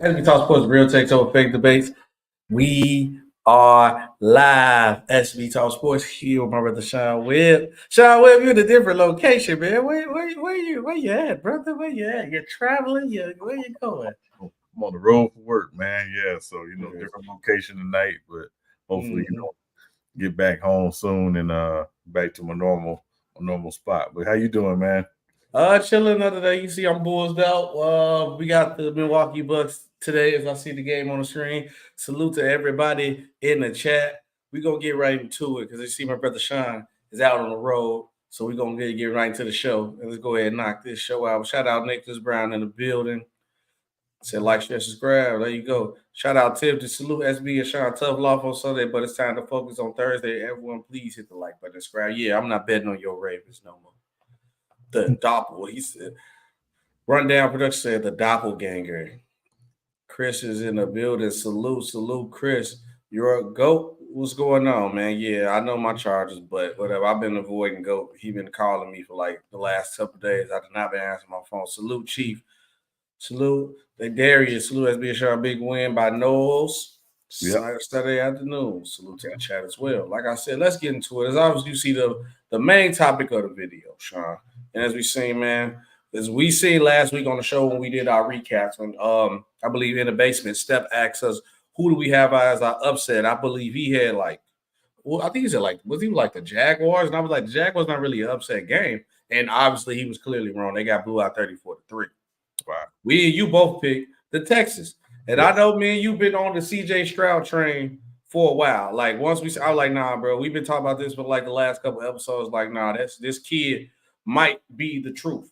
SBtalk Sports Real Takes Over Fake Debates. We are live. SBtalk Sports here with my brother Sean Webb. Sean Webb, you're in a different location, man. Where you at, brother? Where you at? You're traveling. Where you going? I'm on the road for work, man. Yeah, so different location tonight, but hopefully get back home soon and back to my normal spot. But how you doing, man? Chilling another day. You see, I'm bullsed out. We got the Milwaukee Bucks today as I see the game on the screen. Salute to everybody in the chat. We're going to get right into it because you see my brother Sean is out on the road. So we're going to get right into the show. And let's go ahead and knock this show out. Shout out Nicholas Brown in the building. Said like, share, subscribe. There you go. Shout out Tim to salute SB and Sean. Tough love on Sunday, but it's time to focus on Thursday. Everyone, please hit the like button and subscribe. Yeah, I'm not betting on your Ravens no more. The doppel, he said. Rundown Production said the doppelganger. Chris is in the building. Salute, Chris. You're a GOAT. What's going on, man? Yeah, I know my charges, but whatever. I've been avoiding GOAT. He been calling me for like the last couple of days. I did not been answering my phone. Salute, Chief. Salute. Darius. Salute SB Show. Big win by Knowles. Saturday afternoon. Salute to the chat as well. Like I said, let's get into it. As obviously you see the main topic of the video, Sean. And as we seen, man, as we seen last week on the show when we did our recaps, when I believe in the basement, Steph asked us, who do we have as our upset? I believe he had I think he said was he like the Jaguars? And I was like, the Jaguars not really an upset game. And obviously he was clearly wrong. They got blew out 34-3. Wow. We and you both picked the Texans. And I know me and you've been on the CJ Stroud train for a while. Like once I was like, nah, bro, we've been talking about this for like the last couple episodes. Like, nah, this kid might be the truth.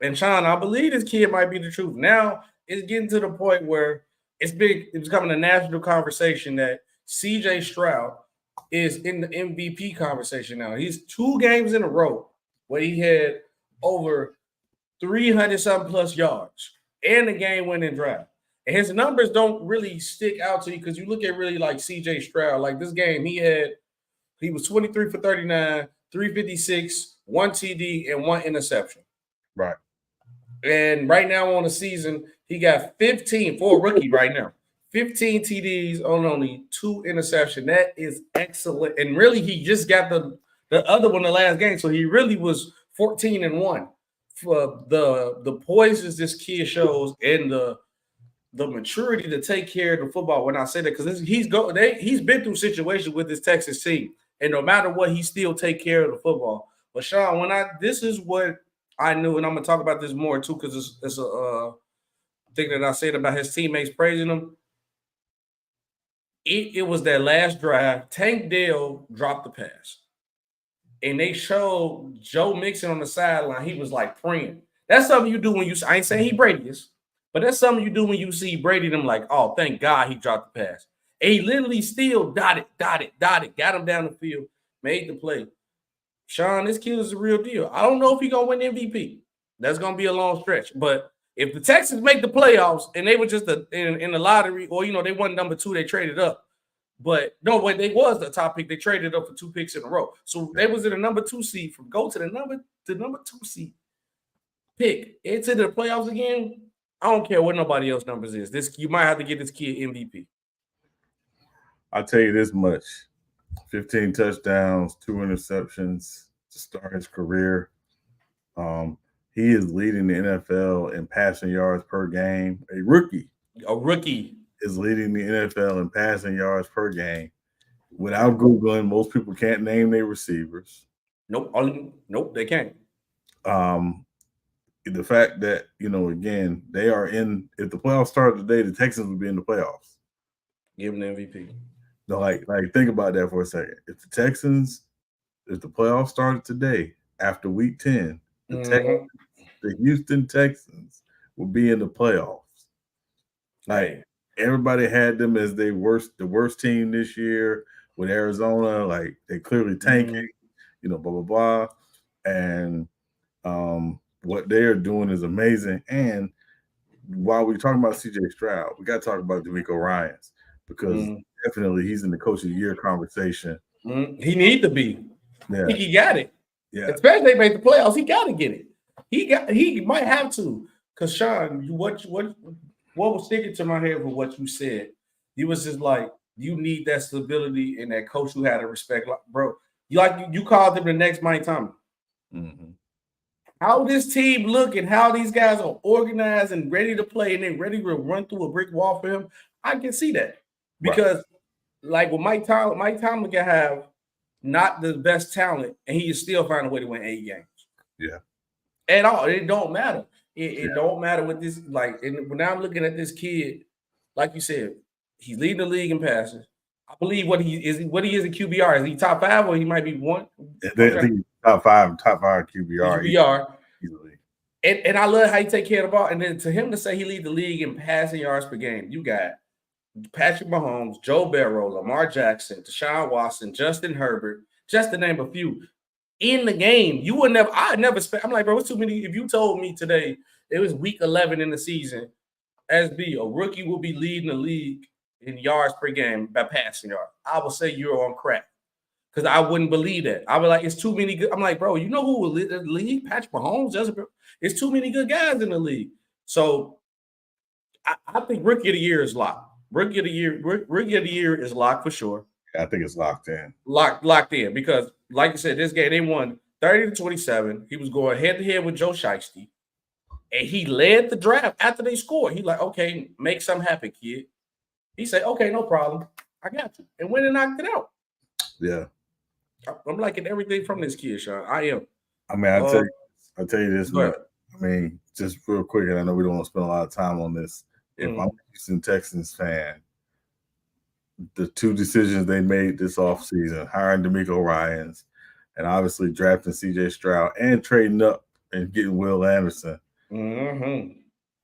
And Sean, I believe this kid might be the truth. Now it's getting to the point where it's becoming a national conversation that CJ Stroud is in the MVP conversation now. He's 2 games in a row where he had over 300-something plus yards and a game-winning drive. And his numbers don't really stick out to you because you look at really like CJ Stroud. Like this game, he was 23 for 39, 356, 1 TD, and 1 interception. Right. And right now on the season, he got 15 for a rookie right now. 15 TDs on only 2 interceptions. That is excellent. And really, he just got the other one the last game. So he really was 14-1. For the poise this kid shows and the maturity to take care of the football. When I say that, because he's been through situations with this Texas team, and no matter what, he still take care of the football. But Sean, this is what I knew, and I'm gonna talk about this more too, because it's a thing that I said about his teammates praising him. It was that last drive. Tank Dell dropped the pass. And they showed Joe Mixon on the sideline. He was like praying. That's something you do when I ain't saying he Brady is, but that's something you do when you see Brady. Them like, oh, thank God he dropped the pass. And he literally still dotted, got him down the field, made the play. Sean, this kid is a real deal. I don't know if he's going to win MVP. That's going to be a long stretch. But if the Texans make the playoffs and they were just in the lottery, or, they wasn't number 2, they traded up. But no, when they was the top pick, they traded up for 2 picks in a row. So they was in the number 2 seed go to the number 2 seed pick into the playoffs again. I don't care what nobody else numbers is. This you might have to get this kid MVP. I'll tell you this much: 15 touchdowns, 2 interceptions to start his career. He is leading the NFL in passing yards per game. A rookie is leading the NFL in passing yards per game. Without Googling, most people can't name their receivers. Nope, they can't. The fact that, again, they are in – if the playoffs started today, the Texans would be in the playoffs. Give them the MVP. No, like think about that for a second. If the playoffs started today, after week 10, the Houston Texans will be in the playoffs. Like, everybody had them as the worst team this year with Arizona. Like, they clearly tanking, blah, blah, blah. And what they are doing is amazing. And while we're talking about CJ Stroud, we got to talk about DeMeco Ryans, because definitely he's in the Coach of the Year conversation. He need to be. Yeah. I think he got it. Yeah. Especially they make the playoffs. He got to get it. He might have to. Because, Sean, what was sticking to my head with what you said, you was just like, you need that stability and that coach who had to respect. Like, bro, you called him the next Mike Tomlin. Mm-hmm. How this team look and how these guys are organized and ready to play and they're ready to run through a brick wall for him, I can see that. Because like with Mike Tomlin can have not the best talent and he still find a way to win 8 games. Yeah. At all. It don't matter. It don't matter with this. Like, and when I'm looking at this kid, like you said, he's leading the league in passes. I believe what he is in QBR. Is he top 5 or he might be one? I think he's top five QBR. QBR. Easily. And I love how he take care of the ball. And then to him to say he lead the league in passing yards per game, you got Patrick Mahomes, Joe Burrow, Lamar Jackson, Deshaun Watson, Justin Herbert, just to name a few. In the game, you would never. I never expect. I'm like, bro, what's too many? If you told me today it was week 11 in the season, SB, a rookie will be leading the league in yards per game by passing yards, I would say you're on crack because I wouldn't believe that. I would like, it's too many good. I'm like, bro, you know who will lead the league? Patrick Mahomes. It's too many good guys in the league. So I think rookie of the year is locked. Rookie of the year is locked for sure. I think it's locked in. Locked in because, like I said, this game they won 30-27. He was going head to head with Joe Shiesty, and he led the draft after they scored. He like, okay, make something happen, kid. He said, okay, no problem, I got you, and went and knocked it out. Yeah, I'm liking everything from this kid, Sean. I am. I mean, I'll tell you this, man. I mean, just real quick, and I know we don't want to spend a lot of time on this. If I'm a Houston Texans fan, the 2 decisions they made this offseason, hiring DeMeco Ryans and obviously drafting CJ Stroud and trading up and getting Will Anderson. Mm-hmm.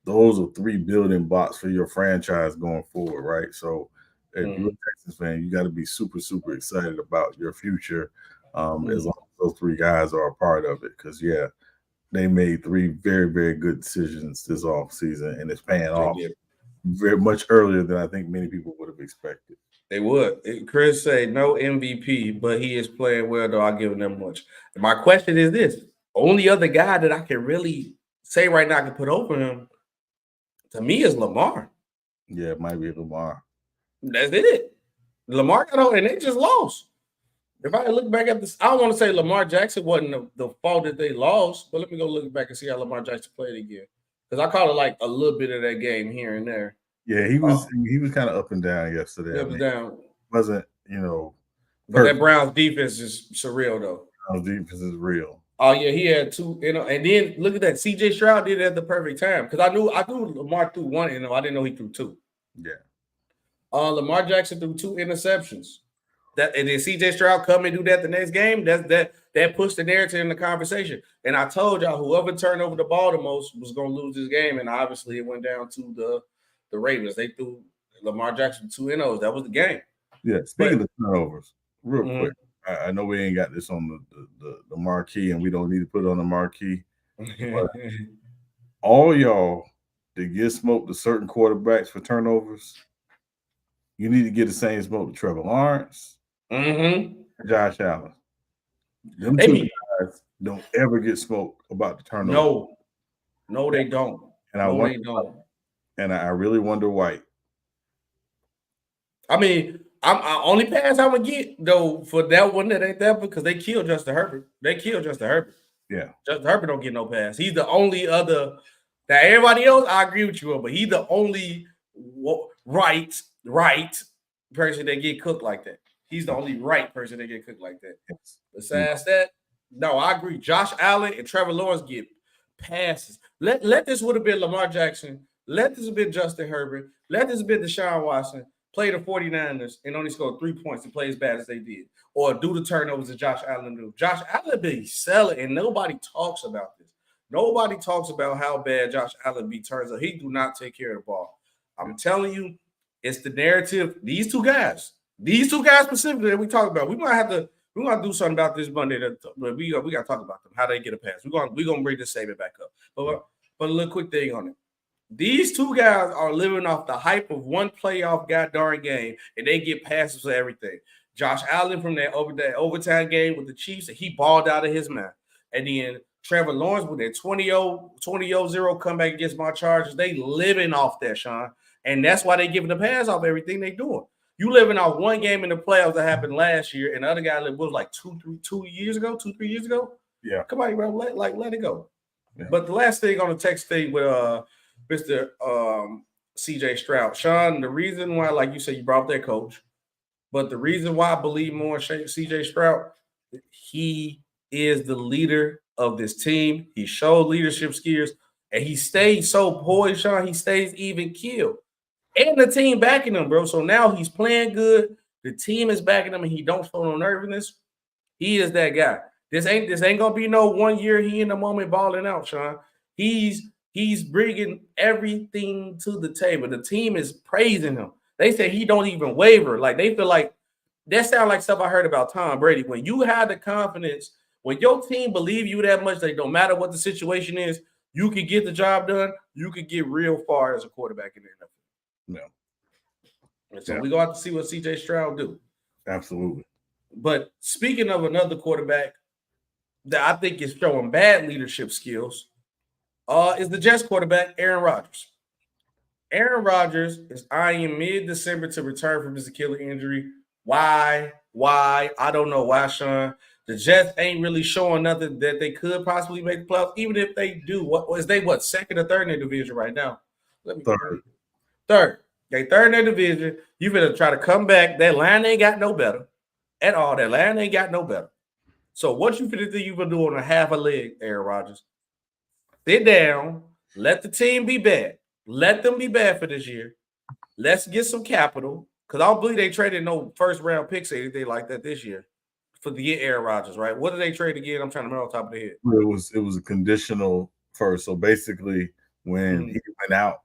Those are 3 building blocks for your franchise going forward, right? So if you're a Texans fan, you got to be super, super excited about your future as long as those 3 guys are a part of it. Because, yeah, they made 3 very, very good decisions this offseason, and it's paying off very much earlier than I think many people would have expected. They would. Chris say no MVP, but he is playing well, though. I'll give him that much. My question is this. Only other guy that I can really say right now I can put over him, to me, is Lamar. Yeah, it might be Lamar. That's it. Lamar got on, and they just lost. If I look back at this, I don't want to say Lamar Jackson wasn't the fault that they lost, but let me go look back and see how Lamar Jackson played again. Because I caught it like a little bit of that game here and there. Yeah, he was kind of up and down yesterday. Up and down. Wasn't, you know. But that Browns defense is surreal, though. Browns defense is real. Oh, yeah, he had 2, and then look at that. CJ Stroud did it at the perfect time. Because I knew Lamar threw 1, I didn't know he threw 2. Yeah. Lamar Jackson threw 2 interceptions. And then CJ Stroud come and do that the next game. That pushed the narrative in the conversation. And I told y'all whoever turned over the ball the most was going to lose this game. And obviously it went down to the Ravens. They threw Lamar Jackson 2 NOs. That was the game. Yeah. Speaking of turnovers, real quick. I know we ain't got this on the marquee, and we don't need to put it on the marquee. But all y'all that get smoked to certain quarterbacks for turnovers, you need to get the same smoke to Trevor Lawrence, and Josh Allen. Them 2 guys don't ever get smoked about the turnover. No, they don't. And I really wonder why. I mean, I only pass I would get though for that one that ain't that because they killed Justin Herbert. Yeah, Justin Herbert don't get no pass. He's the only other. Now everybody else, I agree with you on, but he's the only right person that get cooked like that. He's the only right person that get cooked like that. Besides that, no, I agree. Josh Allen and Trevor Lawrence get passes. Let this would have been Lamar Jackson. Let this have been Justin Herbert. Let this have been Deshaun Watson. Play the 49ers and only score 3 points and play as bad as they did. Or do the turnovers that Josh Allen do. Josh Allen be selling, and nobody talks about this. Nobody talks about how bad Josh Allen be turns out. He do not take care of the ball. I'm telling you, it's the narrative. These two guys specifically that we talk about. We're gonna do something about this Monday. But we gotta talk about them, how they get a pass. We're gonna bring this segment back up. But a little quick thing on it. These 2 guys are living off the hype of one playoff goddamn game, and they get passes for everything. Josh Allen from that overtime game with the Chiefs, and he balled out of his mind. And then Trevor Lawrence with that 20-0 comeback against my Chargers. They living off that, Sean. And that's why they giving the pass off everything they doing. You living off one game in the playoffs that happened last year, and the other guy was like 3 years ago. Yeah. Come on, bro. Let it go. Yeah. But the last thing on the text thing with Mr. CJ Stroud. Sean, the reason why, like you said, you brought up that coach, but the reason why I believe more in CJ Stroud, he is the leader of this team. He showed leadership skills, and he stays so poised, Sean. He stays even keeled. And the team backing him, bro. So now he's playing good. The team is backing him, and he don't show no nervousness. He is that guy. This ain't gonna be no 1 year he in the moment balling out, Sean. He's bringing everything to the table. The team is praising him. They say he don't even waver. Like they feel like that sounds like stuff I heard about Tom Brady. When you have the confidence, when your team believe you that much, that no matter what the situation is, you can get the job done. You can get real far as a quarterback in the NFL. No. And so we go out to see what CJ Stroud do. Absolutely. But speaking of another quarterback that I think is showing bad leadership skills, is the Jets quarterback, Aaron Rodgers. Aaron Rodgers is eyeing mid-December to return from his Achilles injury. Why? I don't know why, Sean. The Jets ain't really showing nothing that they could possibly make the playoffs. Even if they do, second or third in their division right now? Third. They third in their division. You better try to come back. That line ain't got no better at all. That line ain't got no better. So what you finna think you gonna do on a half a leg, Aaron Rodgers? Sit down. Let the team be bad. Let them be bad for this year. Let's get some capital. Because I don't believe they traded no first-round picks or anything like that this year for the get Aaron Rodgers, right? What did they trade again? I'm trying to remember off the top of the head. It was a conditional first. So basically, when he went out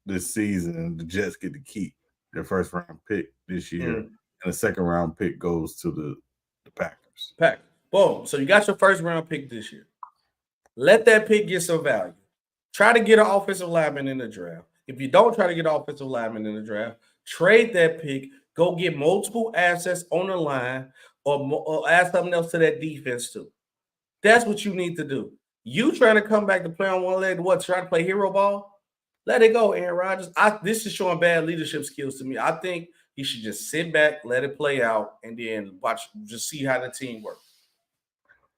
this season, the Jets get to keep their first-round pick this year, and the second-round pick goes to the Packers. Boom. So you got your first-round pick this year. Let that pick get some value. Try to get an offensive lineman in the draft. If you don't try to get an offensive lineman in the draft, trade that pick, go get multiple assets on the line, or add something else to that defense too. That's what you need to do. You trying to come back to play on one leg, try to play hero ball? Let it go, Aaron Rodgers. This is showing bad leadership skills to me. I think he should just sit back, let it play out, and then just see how the team works.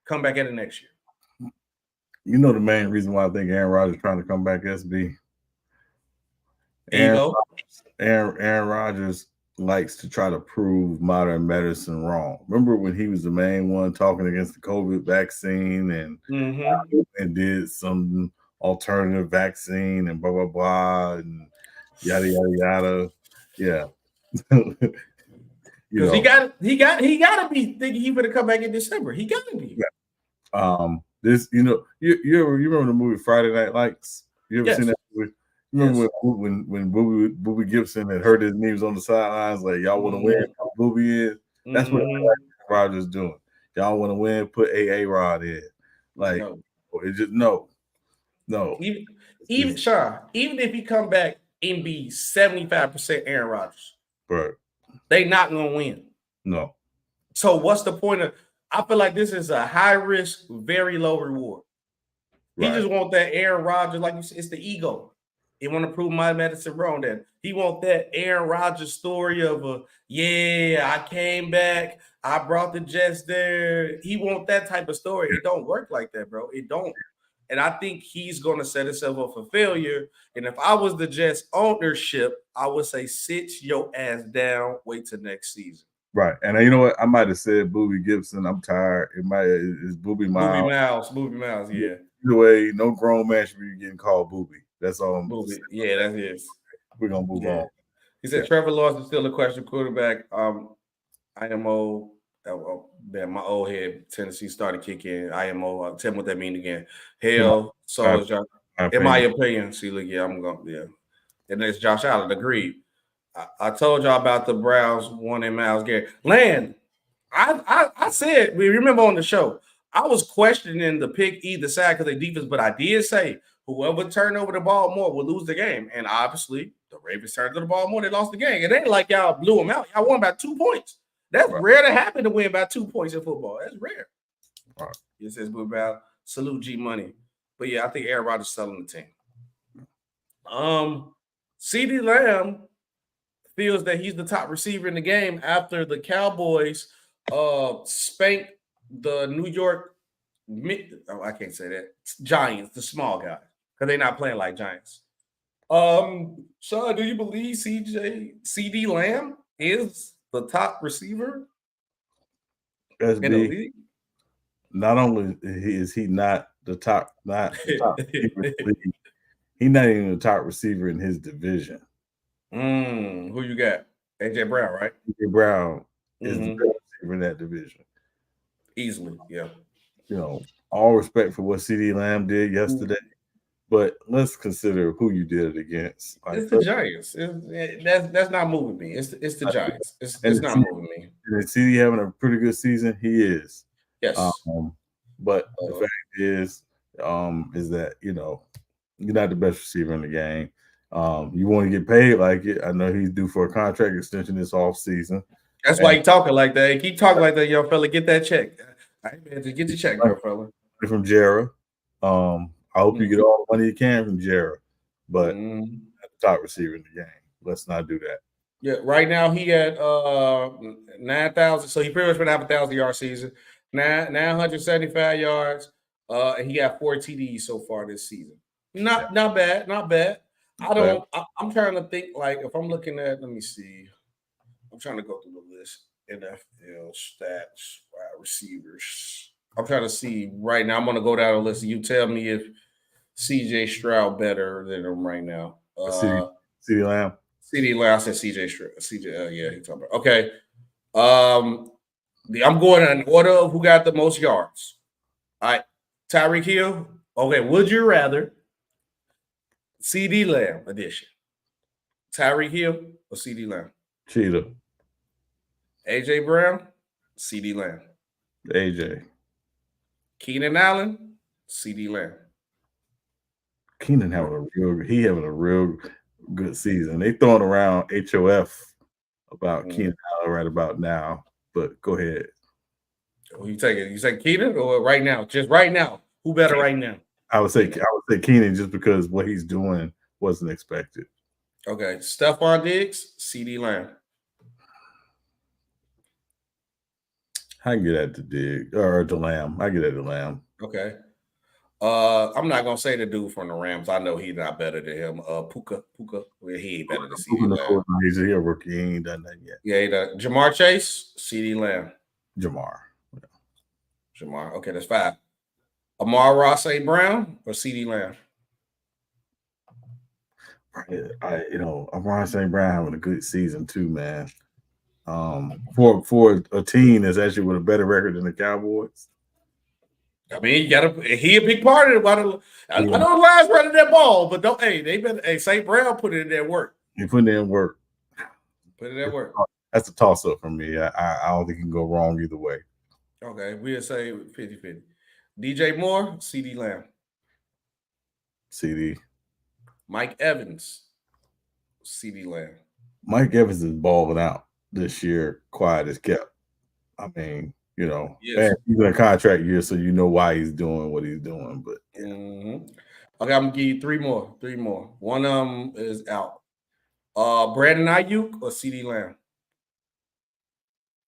Come back at it next year. You know the main reason why I think Aaron Rodgers is trying to come back, SB? Ego. Aaron Rodgers likes to try to prove modern medicine wrong. Remember when he was the main one talking against the COVID vaccine and did some alternative vaccine and blah, blah, blah, and yada, yada, yada. Yeah. Because he got to be thinking he better come back in December. He got to be. Yeah. This, you remember the movie Friday Night Lights? You ever seen that movie? Remember when Booby Gibson had hurt his knees on the sidelines, like y'all want to win, put Booby in. That's what Rodgers doing. Y'all want to win, put AA Rod in. Like it's just no. Even Sean, even if he come back and be 75% Aaron Rodgers, right? They not gonna win. No. So what's the point of? I feel like this is a high risk, very low reward. He just want that Aaron Rodgers, like you said, it's the ego. He want to prove my medicine wrong. Then he want that Aaron Rodgers story of I came back, I brought the Jets there. He want that type of story. It don't work like that, bro. It don't. And I think he's going to set himself up for failure. And if I was the Jets ownership, I would say sit your ass down, wait till next season. Right. And you know what? I might have said Booby Gibson. I'm tired. It's Booby Miles. Booby Miles, yeah. Either way, no grown man should be getting called Booby. That's all I'm Booby. Yeah, that is. We're going to move on. He said Trevor Lawrence is still a question quarterback. IMO. My old head Tennessee started kicking. IMO. Tell me what that mean again. Hell, so is Josh. In my opinion, see, look, I'm going, and it's Josh Allen. Agreed. I told y'all about the Browns wanting Myles Garrett. Land. I said, we remember on the show, I was questioning the pick either side because they defense, but I did say whoever turned over the ball more will lose the game. And obviously, the Ravens turned over the ball more, they lost the game. It ain't like y'all blew them out. Y'all won by 2 points. That's rare to happen to win by 2 points in football. That's rare. It says about Salute G Money. But yeah, I think Aaron Rodgers selling the team. Ceedee Lamb feels that he's the top receiver in the game after the Cowboys spanked the New York I can't say that. Giants, the small guys, because they're not playing like Giants. Sean, do you believe Ceedee Lamb is the top receiver in the league? Not only is he not the top, receiver in the league, he's not even the top receiver in his division. Who you got? AJ Brown, right? AJ Brown is the best receiver in that division. Easily, yeah. You know, all respect for what Ceedee Lamb did yesterday, but let's consider who you did it against. Like, it's the Giants. That's not moving me. It's the Giants. It's not moving me. And Ceedee having a pretty good season, he is. Yes. But the fact is that, you know, you're not the best receiver in the game. You want to get paid like it. I know he's due for a contract extension this offseason. That's why he's talking like that. He keep talking like that, young fella. Get that check. Hey, man, just get your check, young fella. From Jera. I hope you get all the money you can from Jera. But at the top receiver in the game. Let's not do that. Yeah, right now he at 9,000. So he pretty much been have a 1,000-yard season. 975 yards. And he got 4 TDs so far this season. Not bad. I'm trying to think, like, if I'm looking at, let me see. I'm trying to go through the list. NFL stats, wide receivers. I'm trying to see right now. I'm going to go down the list. You tell me if CJ Stroud better than him right now. Ceedee Lamb. Ceedee Lamb. I said CJ Stroud. Yeah, he's talking about. Okay. I'm going in order of who got the most yards. All right. Tyreek Hill. Okay. Would you rather Ceedee Lamb edition? Tyreek Hill or Ceedee Lamb? Cheetah. AJ Brown, Ceedee Lamb. AJ. Keenan Allen, Ceedee Lamb. Keenan having a real good season. They throwing around HOF about Keenan Allen right about now. But go ahead. Who you taking? You say Keenan or right now? Just right now. Who better right now? I would say Keenan just because what he's doing wasn't expected. Okay. Stephon Diggs, Ceedee Lamb. I can get at the Diggs or the Lamb. I get at the Lamb. Okay. I'm not gonna say the dude from the Rams. I know he's not better than him. Puka. Well, he ain't better than Ceedee Lamb. He's a rookie. He ain't done that yet. Yeah, he done. Jamar Chase, Ceedee Lamb. Jamar. Okay, that's 5. Amar-Ra St. Brown or Ceedee Lamb? Amar St. Brown having a good season too, man. For a team that's actually with a better record than the Cowboys. I mean, he a big part of it. I know the Lions running that ball, but St. Brown put it in that work. He put in work. Put it in that work. That's a toss-up for me. I don't think it can go wrong either way. Okay, we'll say 50-50. DJ Moore, Ceedee Lamb. Ceedee. Mike Evans, Ceedee Lamb. Mike Evans is balling out this year, quiet as kept. I mean, man, he's in a contract year, so you know why he's doing what he's doing. But Okay, I'm gonna give you 3 more. 3 more. One of them is out. Brandon Ayuk or Ceedee Lamb?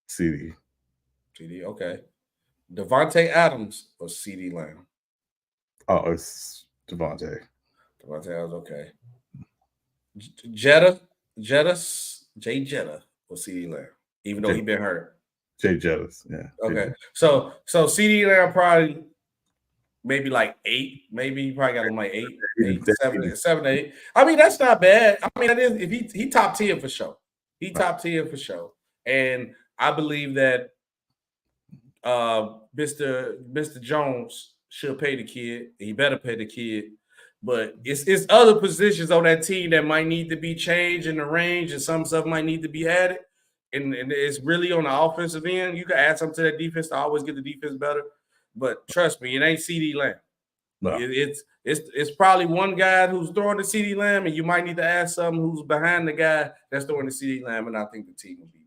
Ceedee. Okay. Devontae Adams or Ceedee Lamb? Oh, it's Devontae. Devontae Adams, okay. Jetta or Ceedee Lamb, even though he been hurt. Jay Jettis, yeah. Okay, so Ceedee Lamb probably maybe like 8. Maybe you probably got him like 8, 7, 8. I mean, that's not bad. I mean, that is if he top 10 for sure. He top 10 for sure, and I believe that Mr. Jones should pay the kid. He better pay the kid. But it's other positions on that team that might need to be changed in the range, and some stuff might need to be added. And it's really on the offensive end. You can add something to that defense to always get the defense better. But trust me, it ain't Ceedee Lamb. No. It's probably one guy who's throwing the Ceedee Lamb, and you might need to add something who's behind the guy that's throwing the Ceedee Lamb, and I think the team will be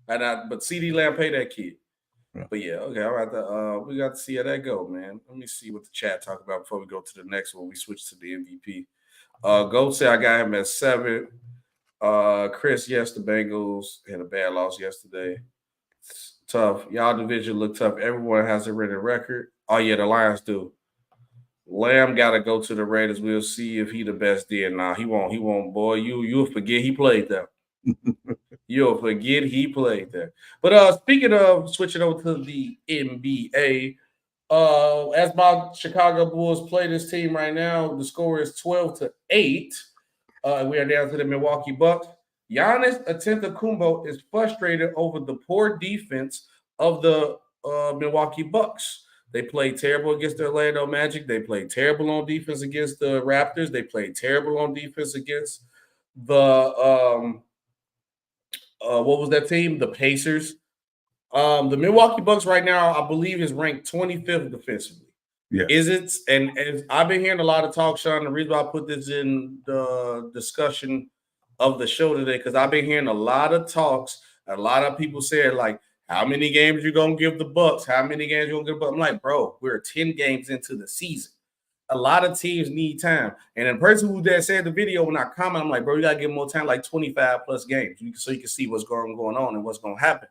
better. But Ceedee Lamb pay that kid. Yeah. But yeah, okay, all right. We got to see how that go, man. Let me see what the chat talk about before we go to the next one. We switch to the MVP. Gold say I got him at 7. Chris, yes, the Bengals had a bad loss yesterday. It's tough. Y'all division look tough. Everyone has a written record. Oh yeah, the Lions do. Lamb got to go to the Raiders. We'll see if he the best there. Nah, he won't. He won't. Boy, you'll forget he played there. You'll forget he played there. But speaking of switching over to the NBA, as my Chicago Bulls play this team right now, the score is 12-8. We are down to the Milwaukee Bucks. Giannis Antetokounmpo is frustrated over the poor defense of the Milwaukee Bucks. They played terrible against the Orlando Magic. They played terrible on defense against the Raptors. They played terrible on defense against the what was that team? The Pacers. The Milwaukee Bucks right now, I believe, is ranked 25th defensively. Yes. Is it? And I've been hearing a lot of talk, Sean. The reason why I put this in the discussion of the show today, because I've been hearing a lot of talks. A lot of people saying, like, how many games you gonna give the Bucks? How many games you gonna give the Bucks? I'm like, bro, we're 10 games into the season. A lot of teams need time. And the person who said the video, when I comment, I'm like, bro, you gotta give more time, like 25 plus games, so you can see what's going on and what's gonna happen.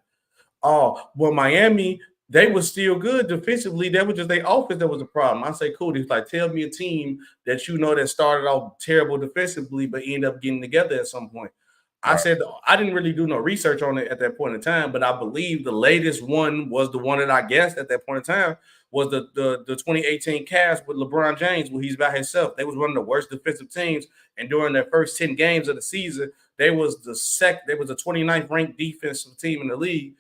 Well, Miami, they were still good defensively. That was just their offense that was a problem. I say, cool. He's like, tell me a team that you know that started off terrible defensively, but ended up getting together at some point. I said, I didn't really do no research on it at that point in time, but I believe the latest one was the one that I guessed at that point in time was the 2018 Cavs with LeBron James, where he's by himself. They was one of the worst defensive teams, and during their first 10 games of the season, they was the 29th ranked defensive team in the league.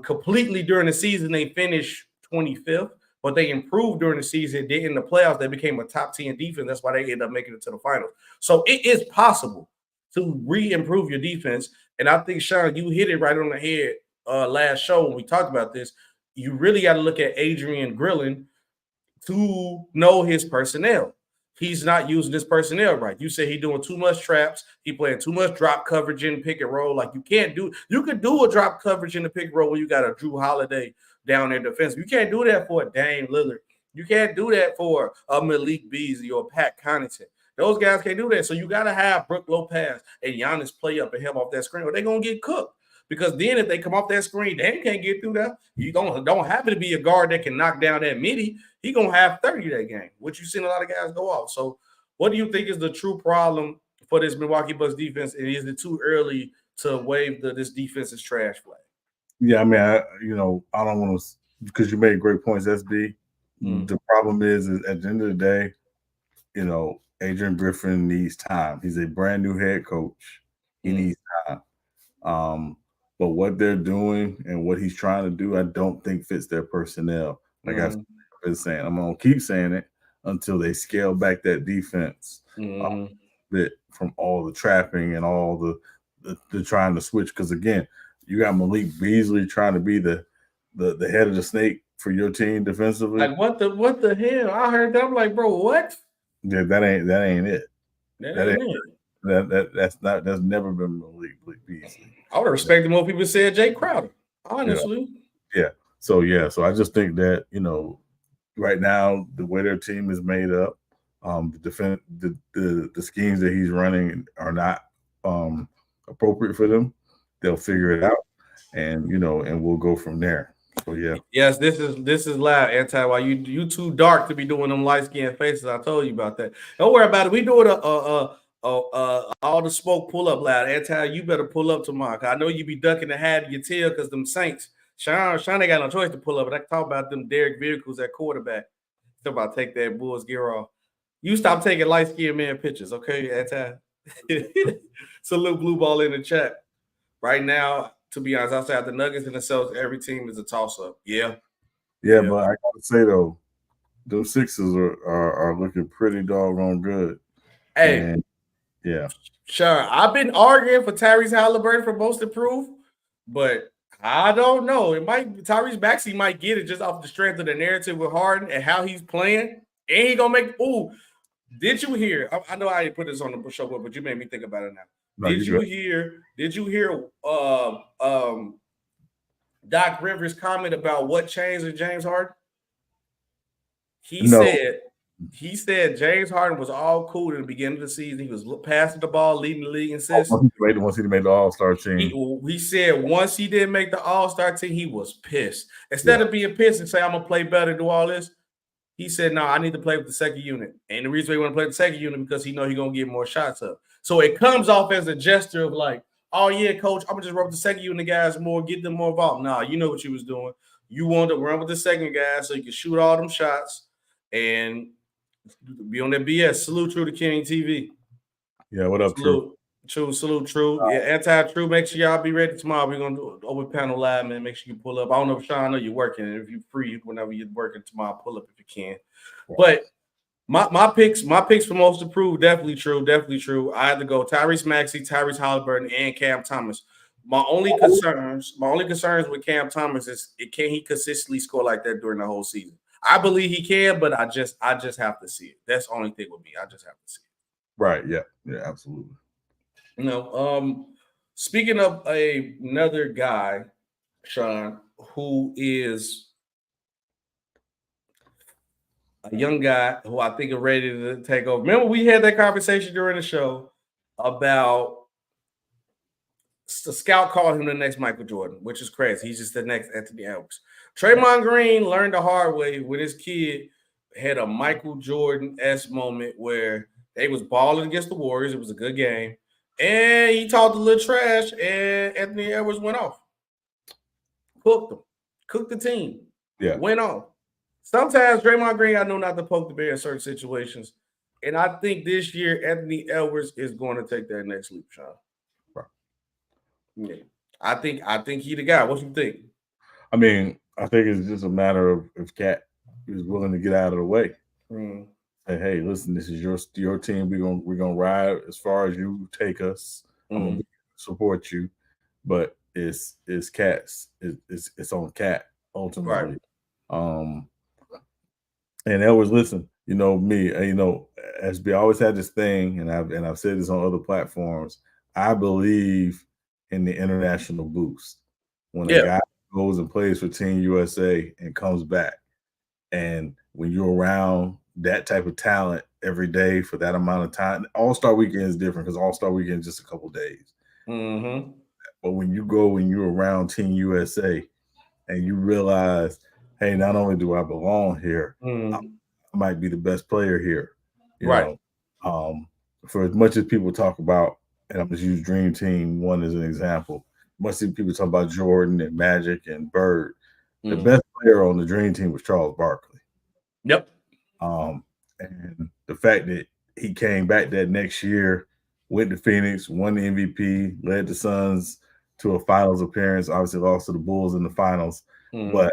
Completely during the season, they finished 25th, but they improved during the season. They in the playoffs, they became a top 10 defense. That's why they ended up making it to the finals. So it is possible to re-improve your defense. And I think, Sean, you hit it right on the head last show when we talked about this. You really got to look at Adrian Grillin to know his personnel. He's not using his personnel right. You say he's doing too much traps. He playing too much drop coverage in pick and roll. Like you could do a drop coverage in the pick and roll when you got a Drew Holiday down there defense. You can't do that for a Dame Lillard. You can't do that for a Malik Beasley or Pat Connaughton. Those guys can't do that. So you got to have Brook Lopez and Giannis play up and help off that screen, or they're going to get cooked. Because then if they come off that screen, they can't get through that. You don't happen to be a guard that can knock down that midi. He going to have 30 that game, which you've seen a lot of guys go off. So what do you think is the true problem for this Milwaukee Bucks defense? And is it too early to wave this defense is trash flag? Yeah, I mean, I don't want to, because you made great points, SB. The problem is at the end of the day, Adrian Griffin needs time. He's a brand new head coach. He needs time. But what they're doing and what he's trying to do, I don't think fits their personnel. Like I've been saying, I'm going to keep saying it until they scale back that defense bit from all the trapping and all the trying to switch. Because, again, you got Malik Beasley trying to be the head of the snake for your team defensively. Like, what the hell? I heard that. I'm like, bro, what? Yeah, that ain't it. That ain't it. That's never been Malik Beasley. I would have respected more people said Jay Crowder, honestly. Yeah. So I just think that, right now the way their team is made up, the schemes that he's running are not appropriate for them. They'll figure it out, and and we'll go from there. So yeah. Yes, this is loud, Anti. Why you too dark to be doing them light skinned faces? I told you about that. Don't worry about it. We doing all the smoke pull up loud. Anti, you better pull up tomorrow. I know you be ducking the hat of your tail because them Saints. Sean ain't got no choice to pull up, but I can talk about them Derek vehicles at quarterback. Still about to take that Bulls gear off. You stop taking light skinned man pictures, okay, Anti? Salute Blue Ball in the chat. Right now, to be honest, outside the Nuggets and the Celtics, every team is a toss-up. Yeah. But I gotta say though, those Sixers are looking pretty doggone good. Hey, and, yeah. Sure. I've been arguing for Tyrese Halliburton for most improved, but I don't know. Tyrese Maxey might get it just off the strength of the narrative with Harden and how he's playing. And he gonna make. Ooh, did you hear? I know I didn't put this on the show, but you made me think about it now. Did you hear? Doc Rivers' comment about what changed in James Harden? He said James Harden was all cool in the beginning of the season. He was passing the ball, leading the league in assists. Once he made the All-Star team. He said once he didn't make the All-Star team, he was pissed. Instead of being pissed and say, I'm going to play better, do all this, he said, no, I need to play with the second unit. And the reason why he want to play with the second unit because he know he's going to get more shots up. So it comes off as a gesture of like, oh, yeah, coach, I'm going to just run with the second unit guys more, get them more involved. Nah, you know what you was doing. You wanted to run with the second guy so you can shoot all them shots and be on that BS. Salute True to King TV. Yeah, what up, True? Salute True. Yeah, anti-True. Make sure y'all be ready tomorrow. We're going to do an open panel live, man. Make sure you pull up. I don't know if Sean, I know you're working. And if you're free, whenever you're working tomorrow, pull up if you can. But my picks for most approved, definitely true. I had to go Tyrese Maxey, Tyrese Halliburton, and Cam Thomas. My only concerns with Cam Thomas is can he consistently score like that during the whole season? I believe he can, but I just have to see it. That's the only thing with me. I just have to see it. Right. Yeah. Yeah. Absolutely. Speaking of another guy, Sean, who is a young guy who I think is ready to take over. Remember, we had that conversation during the show about the scout called him the next Michael Jordan, which is crazy. He's just the next Anthony Edwards. Draymond Green learned the hard way when his kid had a Michael Jordan-esque moment where they was balling against the Warriors. It was a good game. And he talked a little trash, and Anthony Edwards went off. Cooked them. Cooked the team. Yeah. Went off. Sometimes Draymond Green, I know not to poke the bear in certain situations. And I think this year, Anthony Edwards is going to take that next leap, Sean. Right. Yeah. I think he the guy. What you think? I mean, I think it's just a matter of if Cat is willing to get out of the way. Say, hey, listen, this is your team. We're gonna ride as far as you take us. I'm gonna support you, but it's Cat's. It's on Cat ultimately. Right. And Edwards, listen, me, SB always had this thing, and I've said this on other platforms. I believe in the international boost. When a guy goes and plays for Team USA and comes back, and when you're around that type of talent every day for that amount of time, All-Star Weekend is different because All-Star Weekend is just a couple of days. But when you're around Team USA and you realize, hey, not only do I belong here, I might be the best player here. You know, for as much as people talk about, and I'm just use Dream Team 1 as an example, much as people talk about Jordan and Magic and Bird, the best player on the Dream Team was Charles Barkley. Yep. And the fact that he came back that next year, went to Phoenix, won the MVP, led the Suns to a finals appearance, obviously lost to the Bulls in the finals. But,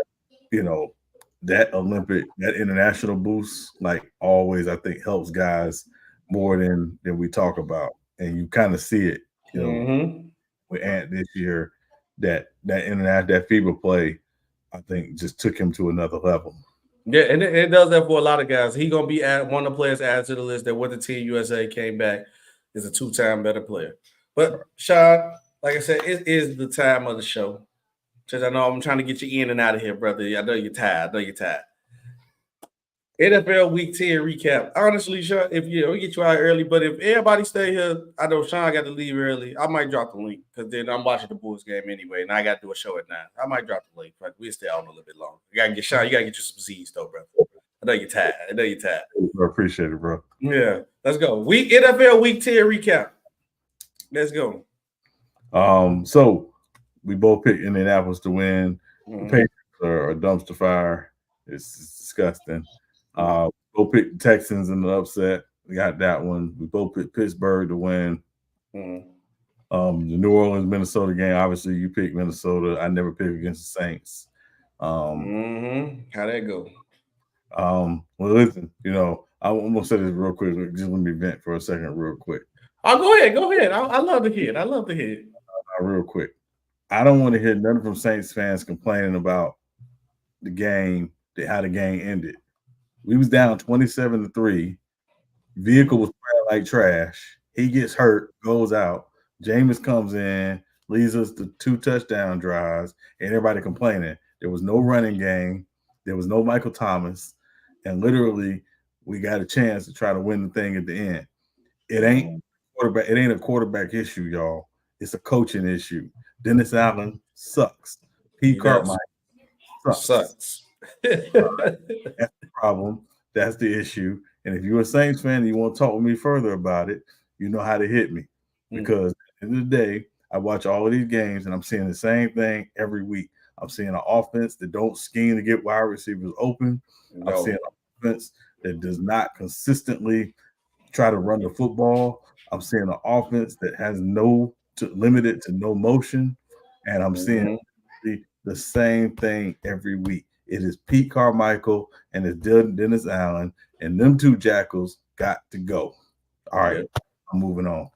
that international boost, like always, I think helps guys more than we talk about. And you kind of see it, with Ant this year, that FIBA play, I think just took him to another level. Yeah, and it does that for a lot of guys. He's going to be one of the players added to the list that with the Team USA came back is a two-time better player. But, Sean, like I said, it is the time of the show. Because I know I'm trying to get you in and out of here, brother. I know you're tired. NFL Week 10 recap. Honestly, Sean, we get you out early, but if everybody stay here, I know Sean got to leave early. I might drop the link because then I'm watching the Bulls game anyway, and I got to do a show at 9. I might drop the link, but we'll stay on a little bit longer. You got to get Sean. You got to get you some Z's, though, bro. I know you're tired. I appreciate it, bro. Yeah, let's go. NFL Week 10 recap. Let's go. So we both picked Indianapolis to win. The Patriots are a dumpster fire. It's disgusting. Both picked the Texans in the upset. We got that one. We both picked Pittsburgh to win. The New Orleans Minnesota game. Obviously, you picked Minnesota. I never picked against the Saints. How'd that go? Well, listen. I'm gonna say this real quick. Just let me vent for a second, real quick. Oh, go ahead. I love to hear it. Real quick. I don't want to hear none from Saints fans complaining about the game, how the game ended. We was down 27-3. Vehicle was playing like trash. He gets hurt, goes out. Jameis comes in, leads us to 2 touchdown drives, and everybody complaining. There was no running game. There was no Michael Thomas. And literally, we got a chance to try to win the thing at the end. It ain't quarterback. It ain't a quarterback issue, y'all. It's a coaching issue. Dennis Allen sucks. Pete Carmichael sucks. That's the problem. That's the issue. And if you're a Saints fan and you want to talk with me further about it, you know how to hit me. Because at the end of the day, I watch all of these games and I'm seeing the same thing every week. I'm seeing an offense that don't scheme to get wide receivers open. No. I'm seeing an offense that does not consistently try to run the football. I'm seeing an offense that has limited to no motion. And I'm seeing the same thing every week. It is Pete Carmichael and it's Dennis Allen, and them 2 jackals got to go. All right, I'm moving on.